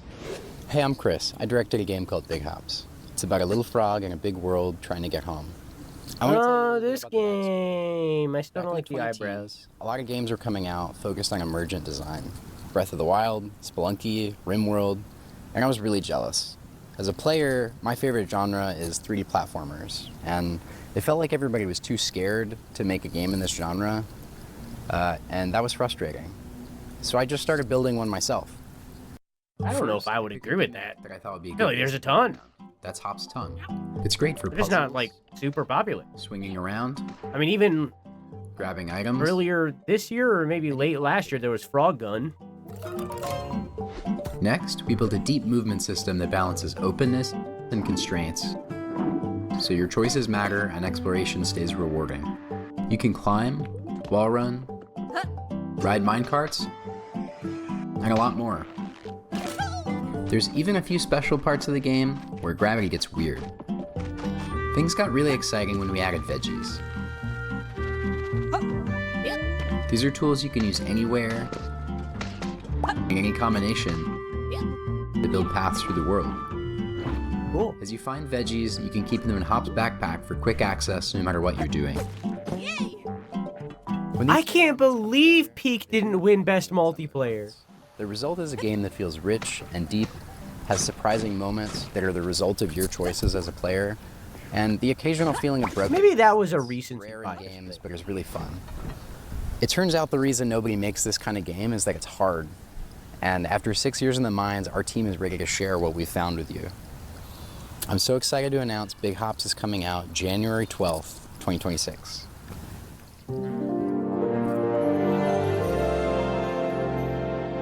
Hey, I'm Chris. I directed a game called Big Hops. It's about a little frog in a big world trying to get home. Oh, this game. I still don't like the eyebrows. A lot of games are coming out focused on emergent design. Breath of the Wild, Spelunky, RimWorld, and I was really jealous. As a player, my favorite genre is 3D platformers, and it felt like everybody was too scared to make a game in this genre, and that was frustrating. So I just started building one myself. I don't know if I would agree with that. I thought would be Really, there's a ton. That's Hop's Tongue. It's great for But it's not like super popular. Swinging around. I mean, even grabbing items. Earlier this year or maybe late last year, there was Frog Gun. Next, we built a deep movement system that balances openness and constraints. So your choices matter and exploration stays rewarding. You can climb, wall run, ride minecarts, and a lot more. There's even a few special parts of the game where gravity gets weird. Things got really exciting when we added veggies. These are tools you can use anywhere, in any combination, to build paths through the world. Cool. As you find veggies, you can keep them in Hop's backpack for quick access no matter what you're doing. I can't believe Peak didn't win Best Multiplayer. The result is a game that feels rich and deep, has surprising moments that are the result of your choices as a player, and the occasional feeling of broken. Maybe that was a recent rare in games, but it was really fun. It turns out the reason nobody makes this kind of game is that it's hard. And after 6 years in the mines, our team is ready to share what we found with you. I'm so excited to announce Big Hops is coming out January 12th, 2026.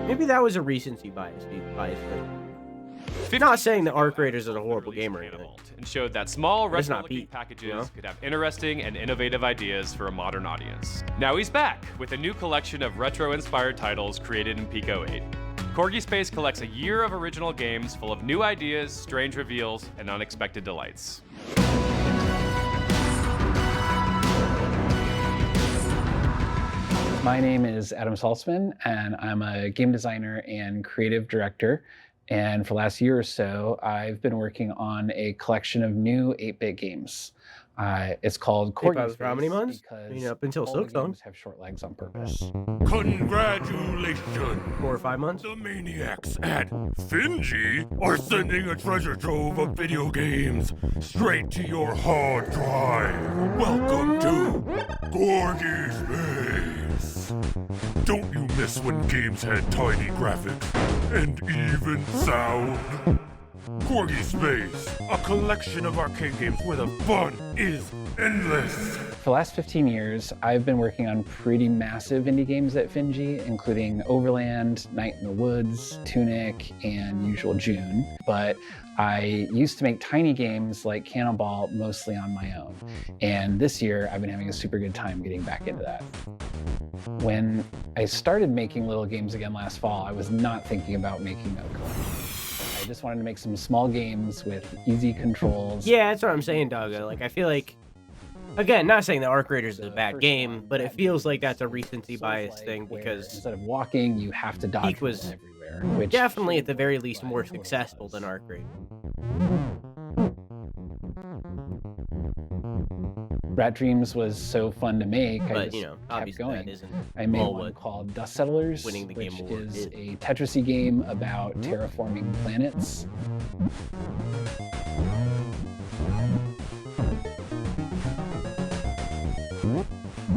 Maybe that was a recency bias thing. Not saying that Arc Raiders is a horrible game or anything. And showed that small But it's not retro-looking Pete, packages you know? could have interesting and innovative ideas for a modern audience. Now he's back with a new collection of retro-inspired titles created in Pico 8. Corgi Space collects a year of original games full of new ideas, strange reveals, and unexpected delights. My name is Adam Saltzman, and I'm a game designer and creative director. And for the last year or so, I've been working on a collection of new 8-bit games. It's called Corgi Space. For how many months? Because I mean, up until all the Silksong. games have short legs on purpose. Congratulations! 4 or 5 months? The maniacs at Finji are sending a treasure trove of video games straight to your hard drive. Welcome to Corgi Space. Don't you miss when games had tiny graphics and even sound? Corgi Space, a collection of arcade games where the fun is endless. For the last 15 years, I've been working on pretty massive indie games at Finji, including Overland, Night in the Woods, Tunic, and Usual June. But I used to make tiny games like Cannonball mostly on my own. And this year, I've been having a super good time getting back into that. When I started making little games again last fall, I was not thinking about making a collection. I just wanted to make some small games with easy controls. Yeah, that's what I'm saying, Doggo. Like, I feel like, again, not saying that Arc Raiders is a bad game, but it feels like that's a recency bias thing because instead of walking, you have to dodge was everywhere. Which definitely, at the very least, more successful than Arc Raiders. Rat Dreams was so fun to make. I But, just you know, kept obviously going. that isn't I made all one what called Dust Settlers, winning the which Game Award is is. a Tetrisy game about terraforming planets.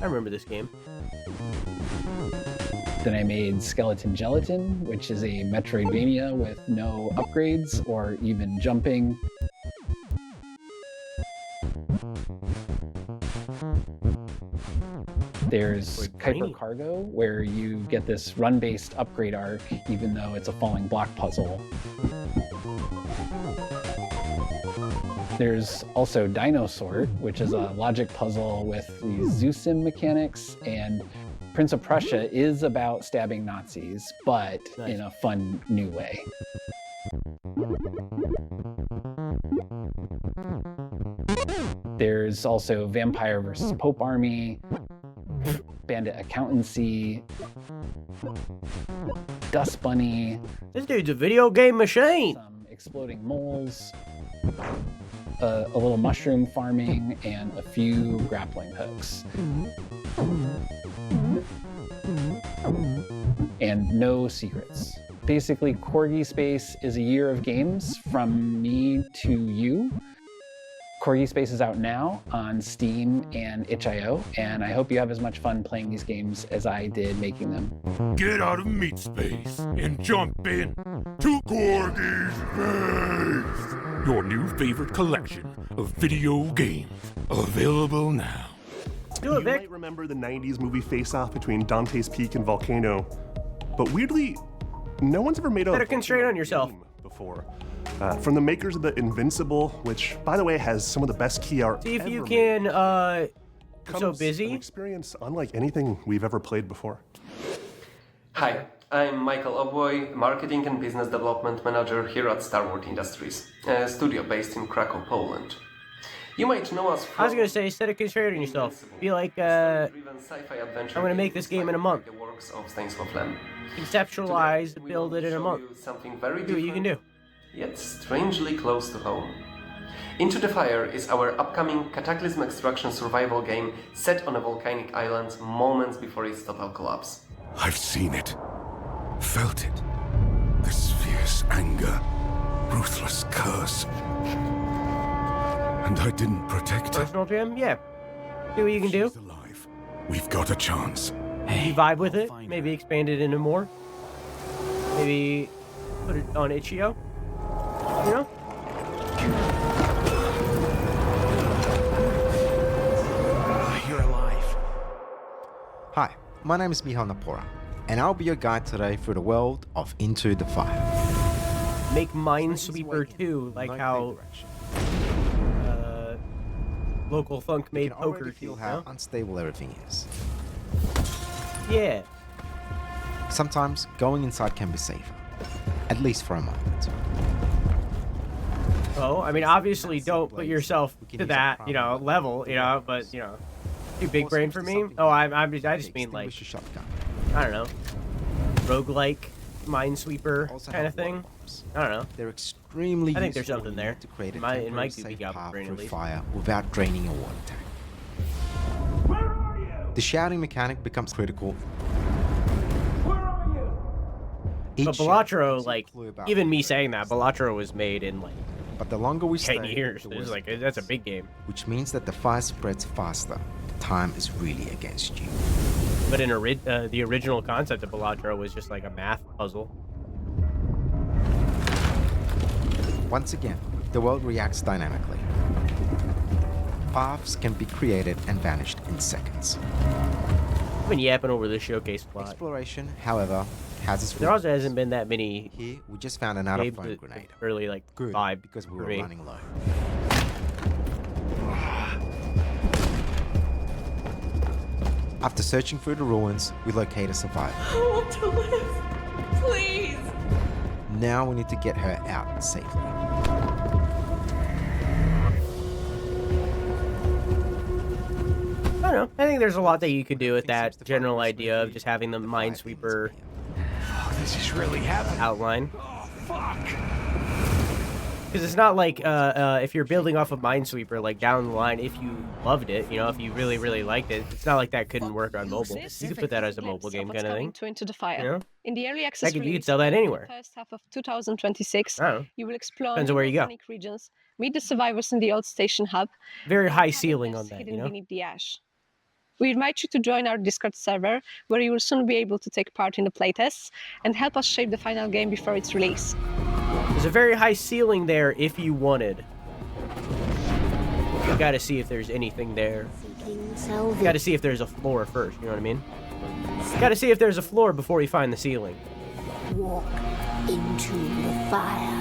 I remember this game. Then I made Skeleton Gelatin, which is a Metroidvania with no upgrades or even jumping. There's Kuiper Cargo, where you get this run-based upgrade arc, even though it's a falling block puzzle. There's also Dinosaur, which is a logic puzzle with these Zoosim mechanics, and Prince of Prussia is about stabbing Nazis, but in a fun new way. There's also Vampire vs. Pope Army, Bandit Accountancy, Dust Bunny. This dude's a video game machine. Some exploding moles, a little mushroom farming, and a few grappling hooks. And no secrets. Basically, Corgi Space is a year of games from me to you. Corgi Space is out now on Steam and itch.io, and I hope you have as much fun playing these games as I did making them. Get out of meat space and jump in to Corgi Space, your new favorite collection of video games, available now. Do it, Vic. You might remember the 90s movie Face Off between Dante's Peak and Volcano, but weirdly, no one's ever made a Set a constraint on yourself before. From the makers of the Invincible, which, by the way, has some of the best key art See if ever you made, can, comes so busy. an experience unlike anything we've ever played before. Hi, I'm Michael Obwoy, Marketing and Business Development Manager here at Starboard Industries, a studio based in Krakow, Poland. You might know us from I was gonna say, set a constraint on yourself. Be like, I'm gonna make this game in a month. the works of Stanisław Lem. Conceptualize, build it in a month. Something very Do what you can do. Yet strangely close to home. Into the Fire is our upcoming Cataclysm Extraction survival game set on a volcanic island moments before its total collapse. I've seen it, felt it. This fierce anger, ruthless curse. And I didn't protect her. Personal gym? Yeah. Do what you can do. We've got a chance. You vibe with it. Maybe expand it into more. Maybe put it on itch.io. You know? You're alive. Hi, my name is Michal Napora, and I'll be your guide today through the world of Into the Fire. Make Minesweeper 2, like how Local Funk made Poker 2. Feel how unstable everything is. Yeah. Sometimes going inside can be safer, at least for a moment. Oh, I mean, obviously, don't put yourself to that, level, but, too big brain for me. Oh, I just mean, like, I don't know, roguelike, Minesweeper kind of thing. I don't know. They're extremely I think there's useful something when you there. need to create a It might temporary be safe goblin path brain at through least. fire without draining your water tank. The shouting mechanic becomes critical. But Balatro, like, even me saying that, Balatro was made in, like, but the longer we 10 stay, years. the It's worse like, it that's a gets. big game. Which means that the fire spreads faster. Time is really against you. But in the original concept of Balatro was just like a math puzzle. Once again, the world reacts dynamically. Paths can be created and vanished in seconds. I've been yapping over the showcase plot. Exploration, however, has its There also hasn't been that many. Here, we just found an out-of-phone grenade. Early, like, Good, vibe because we for were me. running low. After searching through the ruins, we locate a survivor. I want to live. Please. Now we need to get her out safely. I don't know. I think there's a lot that you could do with that general idea of just having the Minesweeper This is really happening. outline. Oh, fuck. Because it's not like if you're building off of Minesweeper, like down the line, if you loved it, you know, if you really, really liked it, it's not like that couldn't work on mobile. You could put that as a mobile game kind of thing. To Into the Fire. You know? In the early access You could release, sell that anywhere. in the first half of 2026, I don't know. you will explore Depends on where you go. volcanic regions, meet the survivors in the old station hub, Very high ceiling on that, hidden you know? beneath the ash. We invite you to join our Discord server, where you will soon be able to take part in the playtests and help us shape the final game before its release. There's a very high ceiling there if you wanted. You gotta see if there's anything there. You gotta see if there's a floor first, you know what I mean? You gotta see if there's a floor before you find the ceiling. Walk into the fire.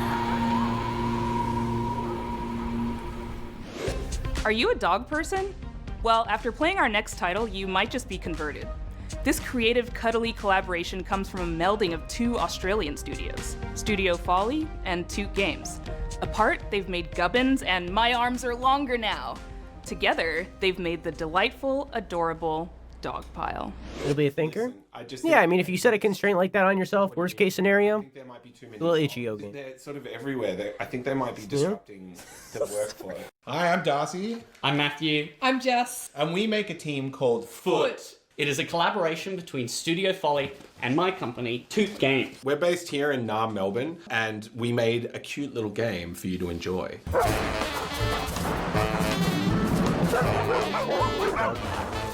Are you a dog person? Well, after playing our next title, you might just be converted. This creative, cuddly collaboration comes from a melding of two Australian studios, Studio Folly and Toot Games. Apart, they've made Gubbins and My Arms Are Longer Now. Together, they've made the delightful, adorable Dogpile. It'll be a thinker? Yeah, I mean, if you set a constraint like that on yourself, worst case scenario, a little itchy-o game. They're sort of everywhere. I think they might be disrupting the workflow. Hi, I'm Darcy. I'm Matthew. I'm Jess. And we make a team called Foot. It is a collaboration between Studio Folly and my company, Toot Games. We're based here in Naarm, Melbourne, and we made a cute little game for you to enjoy.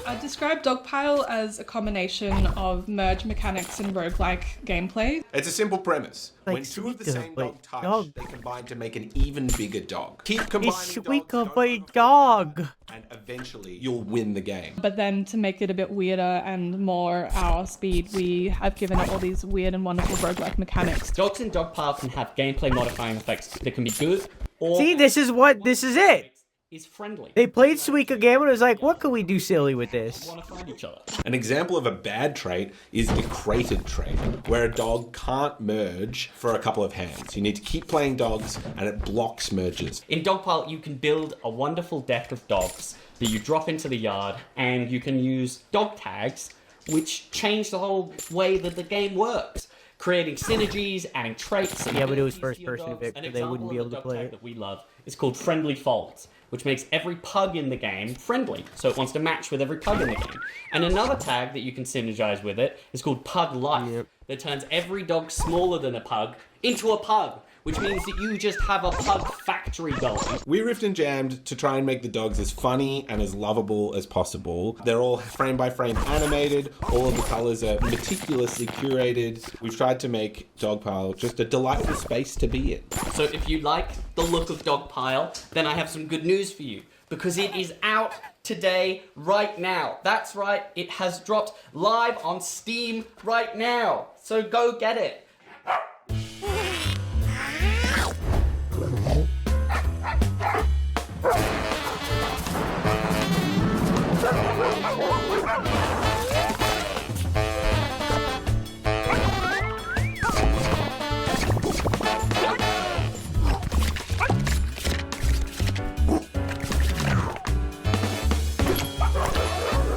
I describe Dogpile as a combination of merge mechanics and roguelike gameplay. It's a simple premise. Like When two of the Suika, same but dog touch, dog. they combine to make an even bigger dog. Keep combining It's dogs, Suika by dog. and eventually you'll win the game. But then to make it a bit weirder and more our speed, we have given it all these weird and wonderful roguelike mechanics. Dogs in Dogpile can have gameplay modifying effects that can be good or See, this is it. is friendly. They played Suika game and was like, what could we do silly with this? Want to find each other. An example of a bad trait is the crated trait, where a dog can't merge for a couple of hands. You need to keep playing dogs, and it blocks merges. In Dogpile, you can build a wonderful deck of dogs that you drop into the yard, and you can use dog tags, which change the whole way that the game works. Creating synergies, adding traits. Yeah, but it was first person of it, so they wouldn't be able to play it. That we love is called Friendly Folds, which makes every pug in the game friendly, so it wants to match with every pug in the game. And another tag that you can synergize with it is called Pug Life, that turns every dog smaller than a pug into a pug, which means that you just have a pug factory going. We riffed and jammed to try and make the dogs as funny and as lovable as possible. They're all frame by frame animated, all of the colors are meticulously curated. We've tried to make Dogpile just a delightful space to be in. So if you like the look of Dogpile, then I have some good news for you, because it is out today, right now. That's right, it has dropped live on Steam right now. So go get it.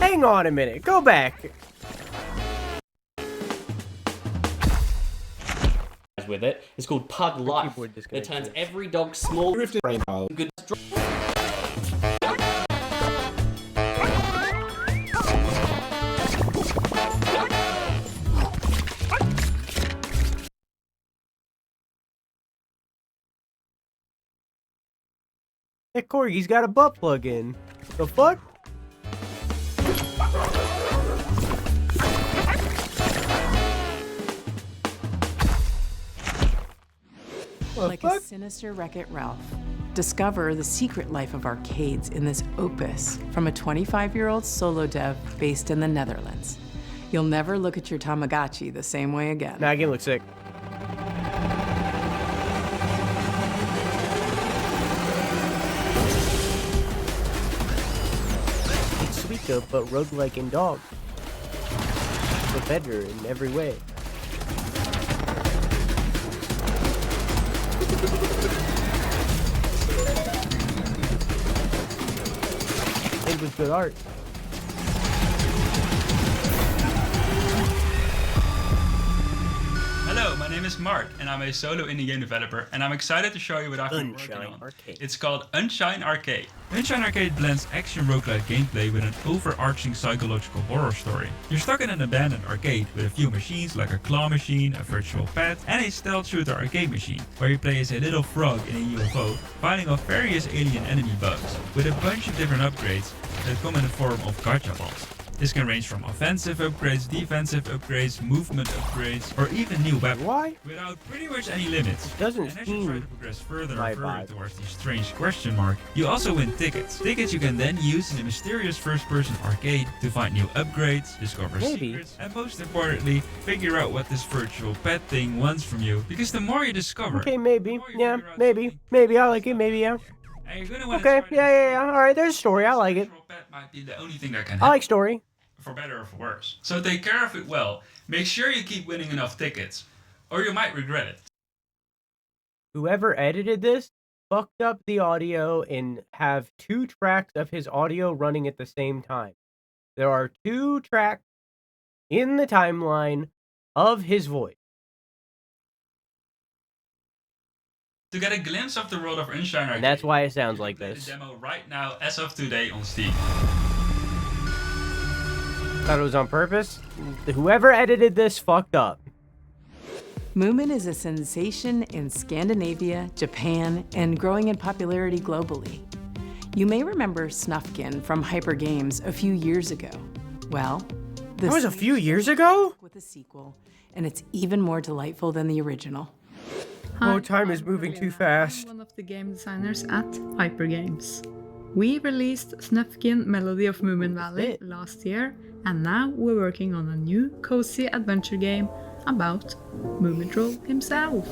Hang on a minute. Go back. With it, it's called Pug Life. It turns every dog small. Good. Hey, Corgi's got a butt plug in. The fuck? Like a sinister Wreck-It Ralph. Discover the secret life of arcades in this opus from a 25-year-old solo dev based in the Netherlands. You'll never look at your Tamagotchi the same way again. That game looks sick. It's Suika, but roguelike in dog. But better in every way. And with good art. Hello, my name is Mark, and I'm a solo indie game developer, and I'm excited to show you what I've been working on. Arcade. It's called Unshine Arcade. Unshine Arcade blends action roguelike gameplay with an overarching psychological horror story. You're stuck in an abandoned arcade with a few machines like a claw machine, a virtual pet, and a stealth shooter arcade machine, where you play as a little frog in a UFO, fighting off various alien enemy bugs, with a bunch of different upgrades that come in the form of gacha balls. This can range from offensive upgrades, defensive upgrades, movement upgrades, or even new weapons. Why? Without pretty much any limits. It doesn't and as you try to progress further and further vibe. towards the strange question mark, you also win tickets. Tickets you can then use in a mysterious first-person arcade to find new upgrades, discover secrets, and most importantly, figure out what this virtual pet thing wants from you. Because the more you discover, Okay, maybe. Yeah, maybe. Maybe I like it. Maybe, yeah. and you're gonna want Okay, to yeah. Alright, there's a story. I like it. pet might be the only thing that can I happen. like story. For better or for worse. So take care of it well. Make sure you keep winning enough tickets, or you might regret it. Whoever edited this fucked up the audio and have 2 tracks of his audio running at the same time. There are 2 tracks in the timeline of his voice. To get a glimpse of the world of Unshine Arcade, And that's why it sounds like play this. the demo right now as of today on Steam. Thought it was on purpose. Whoever edited this fucked up. Moomin is a sensation in Scandinavia, Japan, and growing in popularity globally. You may remember Snufkin from Hyper Games a few years ago. Well, That was a few years ago? with a sequel, and it's even more delightful than the original. Oh, time is moving too fast. One of the game designers at Hyper Games. We released Snufkin Melody of Moomin Valley last year, and now we're working on a new cozy adventure game about Moomin Troll himself.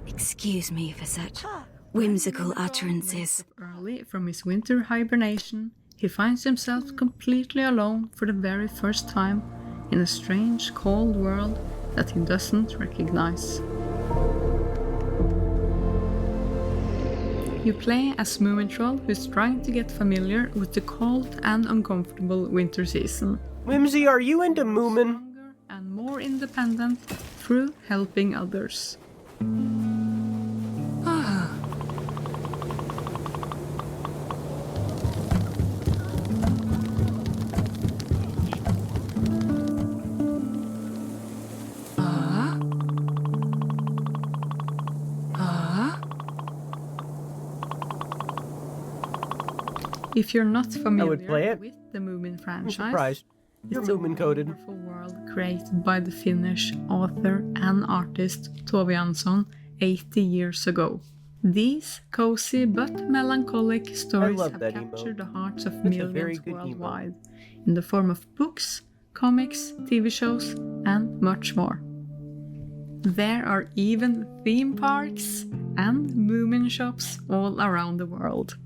Excuse me for such whimsical utterances. Early from his winter hibernation, he finds himself completely alone for the very first time in a strange, cold world that he doesn't recognize. You play as Moomin Troll, who's trying to get familiar with the cold and uncomfortable winter season. Whimsy, are you into Moomin? And more independent through helping others. If you're not familiar with the Moomin franchise, surprised. You're Moomin coded. It's a wonderful world created by the Finnish author and artist Tove Jansson 80 years ago. These cozy but melancholic stories have captured the hearts of millions worldwide in the form of books, comics, TV shows, and much more. There are even theme parks and Moomin shops all around the world.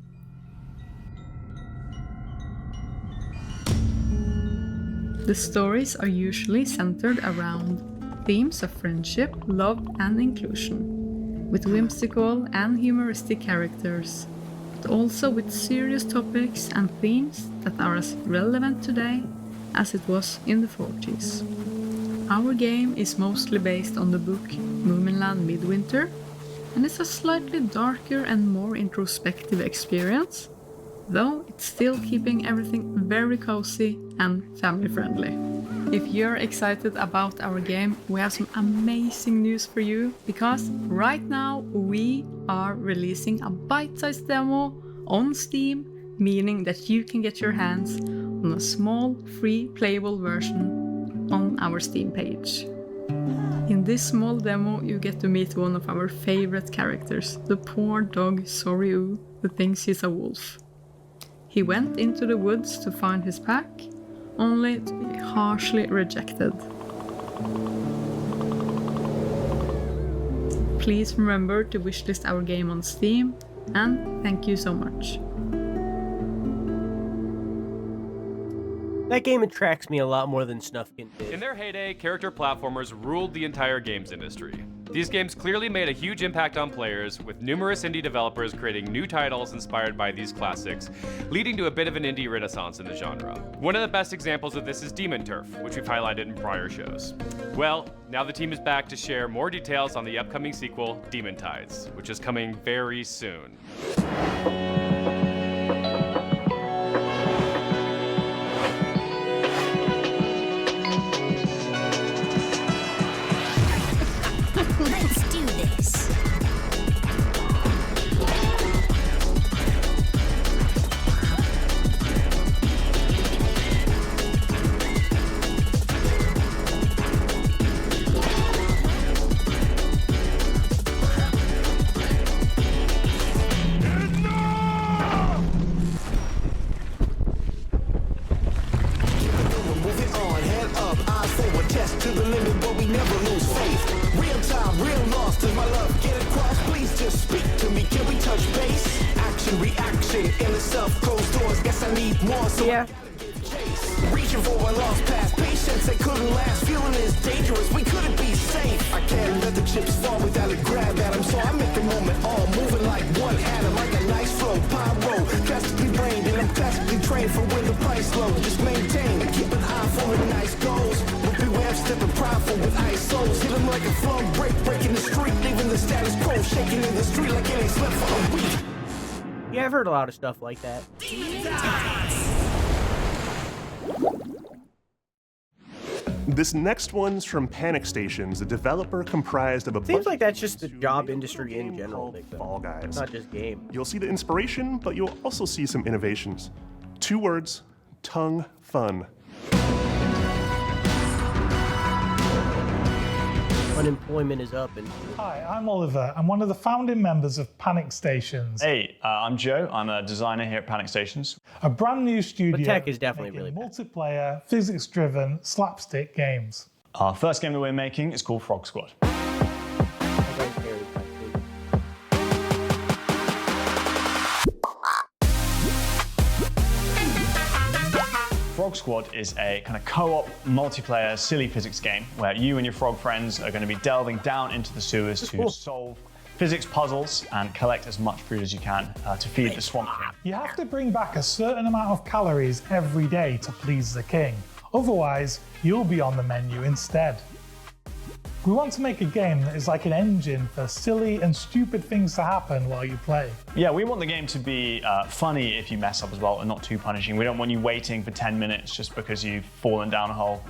The stories are usually centered around themes of friendship, love, and inclusion, with whimsical and humoristic characters, but also with serious topics and themes that are as relevant today as it was in the 40s. Our game is mostly based on the book Moominland Midwinter, and it's a slightly darker and more introspective experience, though it's still keeping everything very cozy and family friendly. If you're excited about our game, we have some amazing news for you, because right now we are releasing a bite-sized demo on Steam, meaning that you can get your hands on a small free playable version on our Steam page. In this small demo, you get to meet one of our favorite characters, the poor dog Soryu, who thinks he's a wolf. He went into the woods to find his pack, only to be harshly rejected. Please remember to wishlist our game on Steam, and thank you so much. That game attracts me a lot more than Snufkin did. In their heyday, character platformers ruled the entire games industry. These games clearly made a huge impact on players, with numerous indie developers creating new titles inspired by these classics, leading to a bit of an indie renaissance in the genre. One of the best examples of this is Demon Turf, which we've highlighted in prior shows. Well, now the team is back to share more details on the upcoming sequel, Demon Tides, which is coming very soon. Let's do this. Moving on, head up, eyes forward, test to the limit, but we never lose faith. Real time, real lost in my love. Get across, please just speak to me. Can we touch base? Action, reaction, in itself, closed doors. Guess I need more, so I gotta give chase. Reaching for a lost past, patience that couldn't last. Feeling is dangerous, we couldn't be safe. I can't let the chips fall without a grab at them, so I make a moment all moving like one atom, like a nice flow. Pyro, drastically brained, and I'm classically trained for when the price low. Just maintain and keep an eye for the nice goals. But beware of stepping prideful with ice souls. Hit them like a flow break, breaking the street, leaving the status quo, shaking in the street like it ain't slept for a week. Yeah, I've heard a lot of stuff like that. This next one's from Panic Stations, a developer comprised of a Seems like that's just the job industry in general. Fall Guys. Not just game. You'll see the inspiration, but you'll also see some innovations. 2 words, tongue fun. Unemployment is up and Hi, I'm Oliver. I'm one of the founding members of Panic Stations. Hey, I'm Joe. I'm a designer here at Panic Stations. A brand new studio. But tech is definitely making really bad. multiplayer, physics-driven, slapstick games. Our first game that we're making is called Frog Squad. Frog Squad is a kind of co-op, multiplayer, silly physics game where you and your frog friends are going to be delving down into the sewers to solve physics puzzles and collect as much food as you can to feed the Swamp King. You have to bring back a certain amount of calories every day to please the king. Otherwise, you'll be on the menu instead. We want to make a game that is like an engine for silly and stupid things to happen while you play. Yeah, we want the game to be funny if you mess up as well and not too punishing. We don't want you waiting for 10 minutes just because you've fallen down a hole.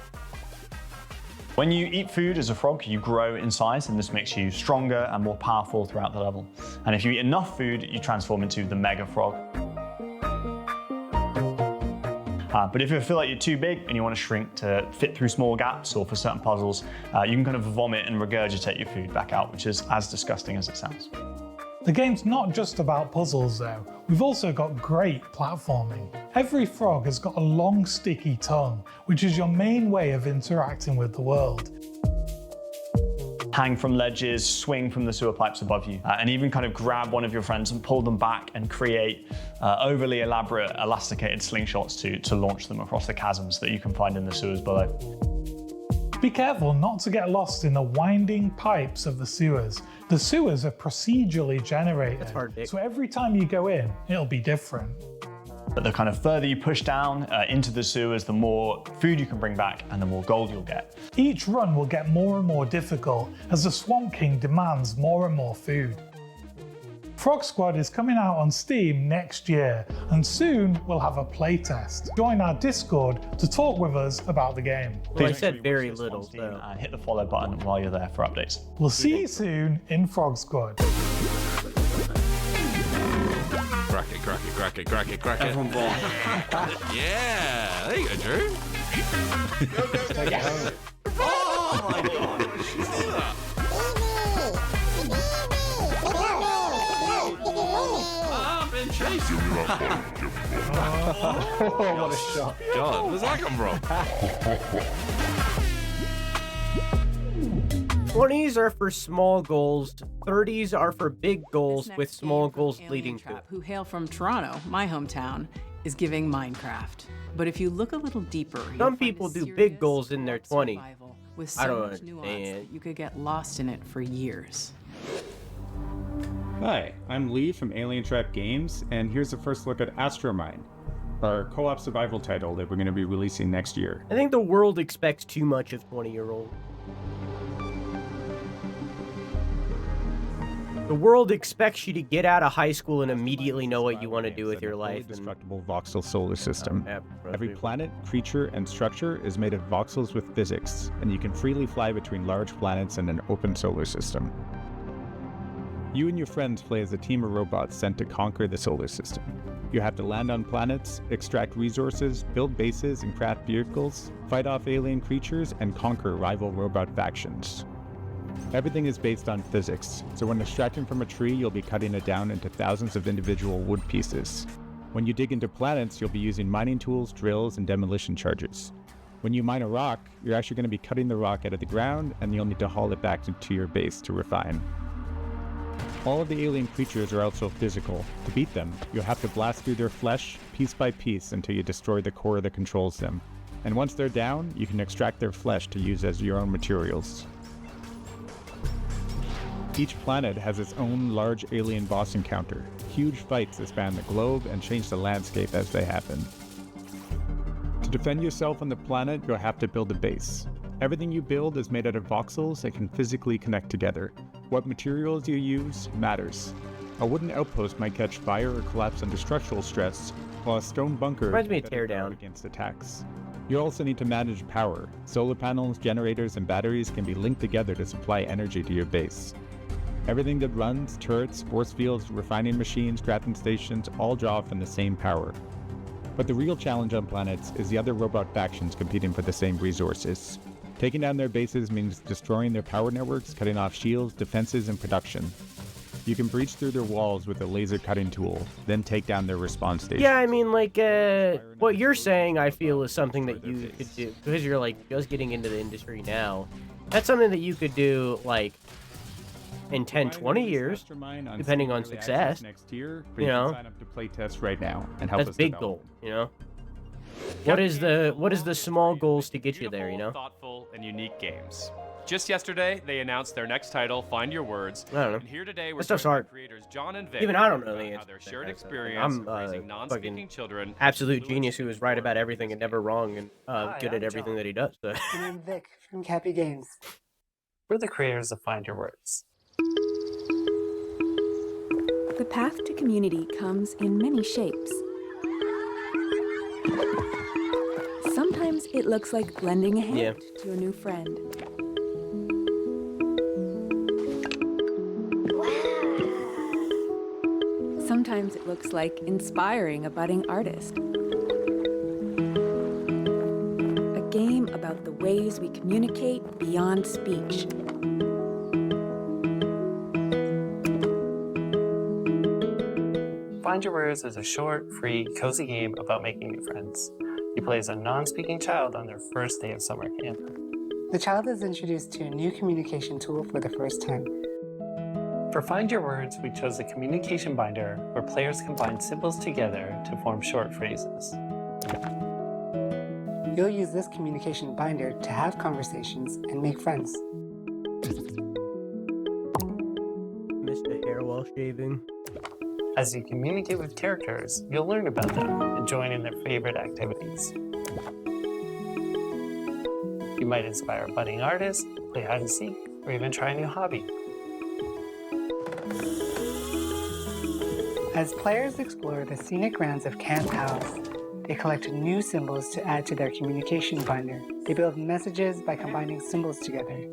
When you eat food as a frog, you grow in size, and this makes you stronger and more powerful throughout the level. And if you eat enough food, you transform into the Mega Frog. But if you feel like you're too big and you want to shrink to fit through small gaps or for certain puzzles, you can kind of vomit and regurgitate your food back out, which is as disgusting as it sounds. The game's not just about puzzles though. We've also got great platforming. Every frog has got a long sticky tongue, which is your main way of interacting with the world. Hang from ledges, swing from the sewer pipes above you, and even kind of grab one of your friends and pull them back and create overly elaborate elasticated slingshots to launch them across the chasms that you can find in the sewers below. Be careful not to get lost in the winding pipes of the sewers. The sewers are procedurally generated, so every time you go in, it'll be different. But the kind of further you push down into the sewers, the more food you can bring back and the more gold you'll get. Each run will get more and more difficult as the Swamp King demands more and more food. Frog Squad is coming out on Steam next year, and soon we'll have a playtest. Join our Discord to talk with us about the game. Well, I said very little, so. And hit the follow button while you're there for updates. We'll see you soon in Frog Squad. Crack it, crack it, crack it, crack it, crack it. Everyone born. Yeah, there you go, Drew. Oh! Oh my god! See that? I've been chasing you. Oh, what a shot. God, where's that come from? 20s are for small goals, 30s are for big goals with small goals leading to it. Who hail from Toronto, my hometown, is giving Minecraft. But if you look a little deeper, Some people do big goals in their 20s. with I so don't much nuance understand. that you could get lost in it for years. Hi, I'm Lee from Alien Trap Games, and here's a first look at Astromine, our co-op survival title that we're going to be releasing next year. I think the world expects too much of 20-year-olds. The world expects you to get out of high school and immediately know what you want to do with your life. Indestructible voxel solar system. Every planet, creature, and structure is made of voxels with physics, and you can freely fly between large planets in an open solar system. You and your friends play as a team of robots sent to conquer the solar system. You have to land on planets, extract resources, build bases and craft vehicles, fight off alien creatures, and conquer rival robot factions. Everything is based on physics, so when extracting from a tree, you'll be cutting it down into thousands of individual wood pieces. When you dig into planets, you'll be using mining tools, drills, and demolition charges. When you mine a rock, you're actually going to be cutting the rock out of the ground, and you'll need to haul it back to your base to refine. All of the alien creatures are also physical. To beat them, you'll have to blast through their flesh, piece by piece, until you destroy the core that controls them. And once they're down, you can extract their flesh to use as your own materials. Each planet has its own large alien boss encounter, huge fights that span the globe and change the landscape as they happen. To defend yourself on the planet, you'll have to build a base. Everything you build is made out of voxels that can physically connect together. What materials you use matters. A wooden outpost might catch fire or collapse under structural stress, while a stone bunker Reminds me of Teardown against attacks. You also need to manage power. Solar panels, generators, and batteries can be linked together to supply energy to your base. Everything that runs, turrets, force fields, refining machines, crafting stations, all draw from the same power. But the real challenge on planets is the other robot factions competing for the same resources. Taking down their bases means destroying their power networks, cutting off shields, defenses, and production. You can breach through their walls with a laser cutting tool, then take down their respawn station. Yeah, I mean, like, what you're saying, I feel, is something that you could do, because you're, like, just getting into the industry now. That's something that you could do, like, in 10, 20 years, depending on success. Next year, you know, sign up to play test right now and help that's us big develop. goal, you know. What is the small goals to get you there, you know? Thoughtful and unique games. Just yesterday, they announced their next title, Find Your Words. I don't know. And here today, we're That stuff's joined by hard. creators John and Vic. Even I don't know about the how answer their to shared that. experience I'm of raising non-speaking fucking children. absolute genius who is right about everything and never wrong and good at everything that he does. So. I'm Vic from Cappy Games. We're the creators of Find Your Words. The path to community comes in many shapes. Sometimes it looks like lending a hand to a new friend. Sometimes it looks like inspiring a budding artist. A game about the ways we communicate beyond speech. Find Your Words is a short, free, cozy game about making new friends. You play as a non-speaking child on their first day of summer camp. The child is introduced to a new communication tool for the first time. For Find Your Words, we chose a communication binder where players combine symbols together to form short phrases. You'll use this communication binder to have conversations and make friends. Missed a hair while shaving. As you communicate with characters, you'll learn about them and join in their favorite activities. You might inspire a budding artist, play hide and seek, or even try a new hobby. As players explore the scenic grounds of Camp House, they collect new symbols to add to their communication binder. They build messages by combining symbols together.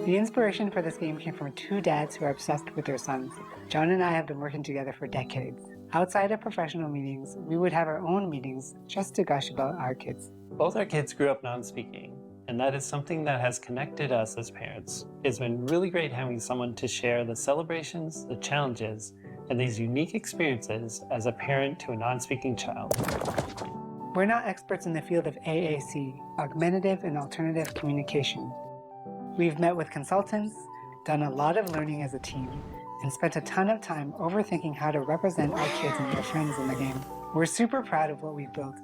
The inspiration for this game came from two dads who are obsessed with their sons. John and I have been working together for decades. Outside of professional meetings, we would have our own meetings just to gush about our kids. Both our kids grew up non-speaking, and that is something that has connected us as parents. It's been really great having someone to share the celebrations, the challenges, and these unique experiences as a parent to a non-speaking child. We're not experts in the field of AAC, augmentative and alternative communication. We've met with consultants, done a lot of learning as a team, and spent a ton of time overthinking how to represent our kids and their friends in the game. We're super proud of what we've built,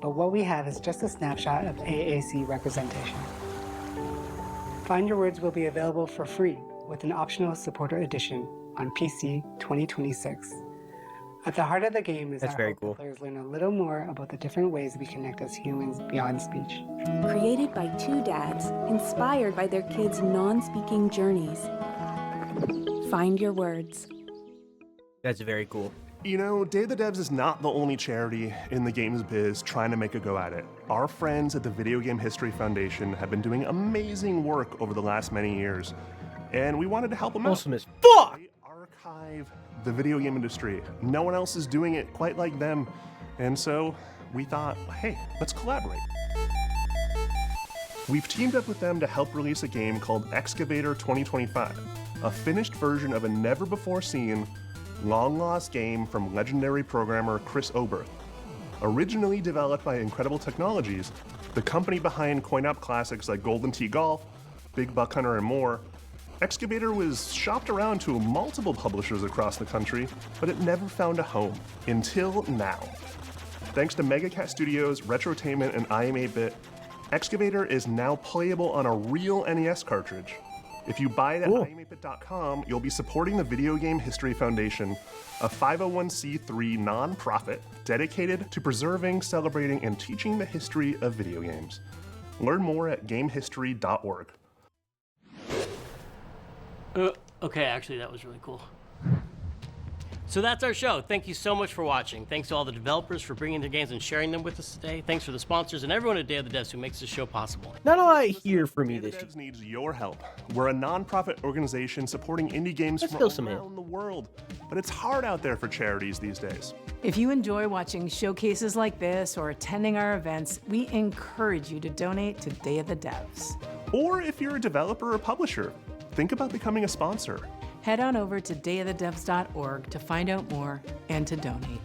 but what we have is just a snapshot of AAC representation. Find Your Words will be available for free with an optional supporter edition on PC 2026. At the heart of the game is our hope that players learn a little more about the different ways we connect as humans beyond speech. Created by two dads, inspired by their kids' non-speaking journeys. Find Your Words. That's very cool. You know, Day of the Devs is not the only charity in the games biz trying to make a go at it. Our friends at the Video Game History Foundation have been doing amazing work over the last many years, and we wanted to help them out. Awesome as fuck! They archive the video game industry. No one else is doing it quite like them, and so we thought, hey, let's collaborate. We've teamed up with them to help release a game called Excavator 2025, a finished version of a never-before-seen, long-lost game from legendary programmer Chris Oberth. Originally developed by Incredible Technologies, the company behind coin-op classics like Golden Tee Golf, Big Buck Hunter, and more, Excavator was shopped around to multiple publishers across the country, but it never found a home, until now. Thanks to MegaCat Studios, Retrotainment, and IM8-Bit, Excavator is now playable on a real NES cartridge. If you buy it at im8bit.com, you'll be supporting the Video Game History Foundation, a 501c3 nonprofit dedicated to preserving, celebrating, and teaching the history of video games. Learn more at gamehistory.org. Okay, actually, that was really cool. So that's our show. Thank you so much for watching. Thanks to all the developers for bringing their games and sharing them with us today. Thanks for the sponsors and everyone at Day of the Devs who makes this show possible. Not a lot here for me this year. Day of the Devs needs your help. We're a non-profit organization supporting indie games from around the world, but it's hard out there for charities these days. If you enjoy watching showcases like this or attending our events, we encourage you to donate to Day of the Devs. Or if you're a developer or publisher, think about becoming a sponsor. Head on over to dayofthedevs.org to find out more and to donate.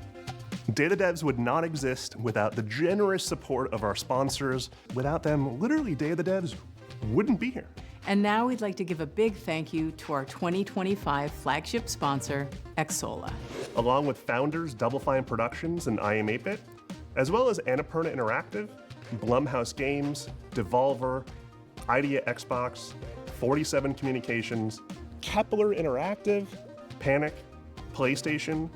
Day of the Devs would not exist without the generous support of our sponsors. Without them, literally, Day of the Devs wouldn't be here. And now we'd like to give a big thank you to our 2025 flagship sponsor, Xsolla. Along with founders Double Fine Productions and IM8-Bit, as well as Annapurna Interactive, Blumhouse Games, Devolver, Idea Xbox, 47 Communications, Kepler Interactive, Panic, PlayStation.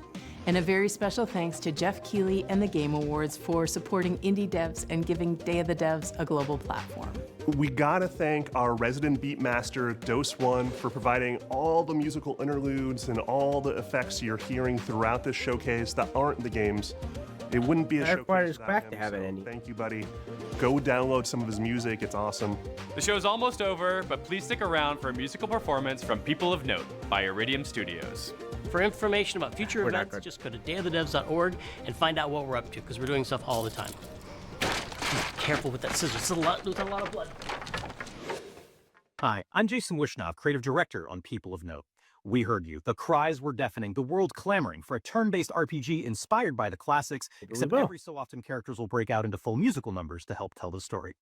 And a very special thanks to Jeff Keighley and the Game Awards for supporting indie devs and giving Day of the Devs a global platform. We gotta thank our resident beatmaster, Dose One, for providing all the musical interludes and all the effects you're hearing throughout this showcase that aren't the games. It wouldn't be a showcase without him, to have it any. Thank you, buddy. Go download some of his music. It's awesome. The show's almost over, but please stick around for a musical performance from People of Note by Iridium Studios. For information about future events, just go to dayofthedevs.org and find out what we're up to, because we're doing stuff all the time. Careful with that scissors. There's a lot of blood. Hi, I'm Jason Wishnov, creative director on People of Note. We heard you. The cries were deafening, the world clamoring for a turn-based RPG inspired by the classics, except every so often characters will break out into full musical numbers to help tell the story.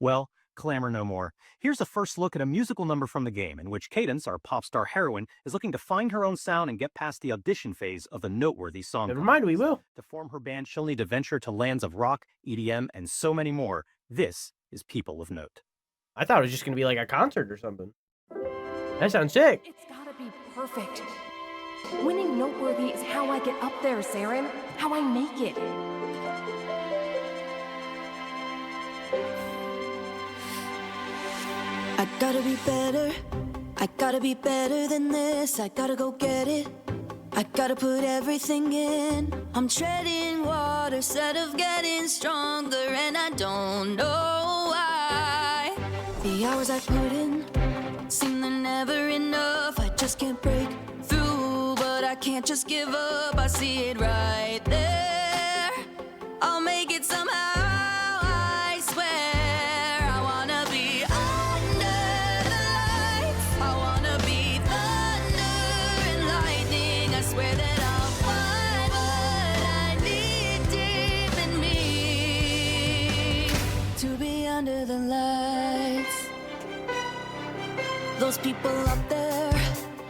Well, clamor no more. Here's a first look at a musical number from the game, in which Cadence, our pop star heroine, is looking to find her own sound and get past the audition phase of the noteworthy song. Never mind, we will. To form her band, she'll need to venture to lands of rock, EDM, and so many more. This is People of Note. I thought it was just going to be like a concert or something. That sounds sick. It's gotta be perfect. Winning noteworthy is how I get up there, Saren. How I make it. I gotta be better. I gotta be better than this. I gotta go get it. I gotta put everything in. I'm treading water instead of getting stronger, and I don't know why. The hours I put in seem they're never enough. I just can't break through, but I keep can't just give up, I see it right there. I'll make it somehow, I swear. I wanna be under the lights. I wanna be thunder and lightning. I swear that I'll find what I need deep in me to be under the lights. Those people up there,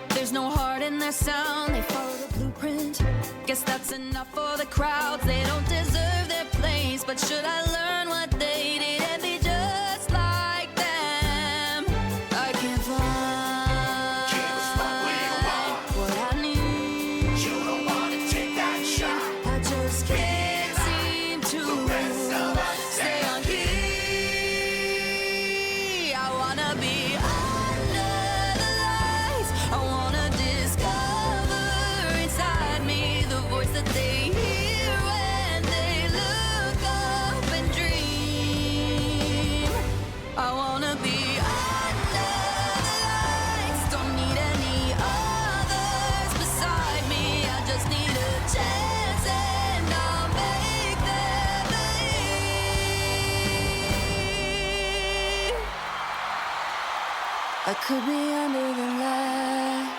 there's no heart in their sound. They follow the blueprint. Guess that's enough for the crowds. They don't deserve their place, but should I learn what they did and be just like them? I can't find what I need. You don't wanna take that shot. I just can't seem to stay on key. I wanna be under the lights. I wanna discover inside me the voice that they hear when they look up and dream. I wanna be under the lights. Don't need any others beside me. I just need a chance and I'll make them believe. I could be under the lights.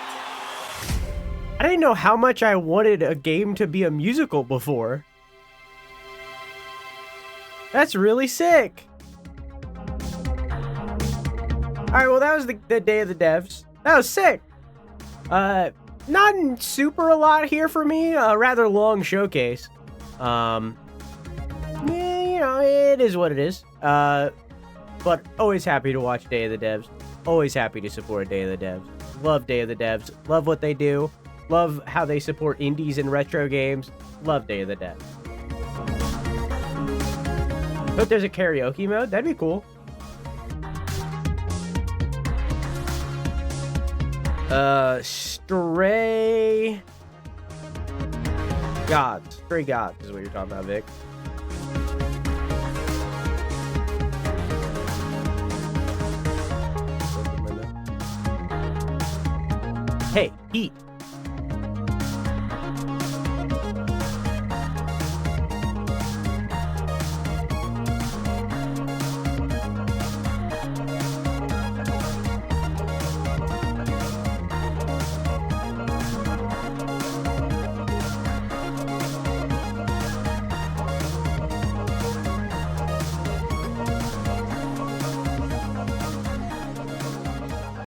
I didn't know how much I wanted a game to be a musical before. That's really sick. Alright, well that was the day of the devs. That was sick. Not super a lot here for me. A rather long showcase. Yeah, you know, it is what it is. But always happy to watch Day of the Devs. Always happy to support Day of the Devs. Love Day of the Devs. Love what they do. Love how they support indies and retro games. Love Day of the Devs. Hope there's a karaoke mode. That'd be cool. Stray Gods. Stray Gods is what you're talking about, Vic. Hey, Pete.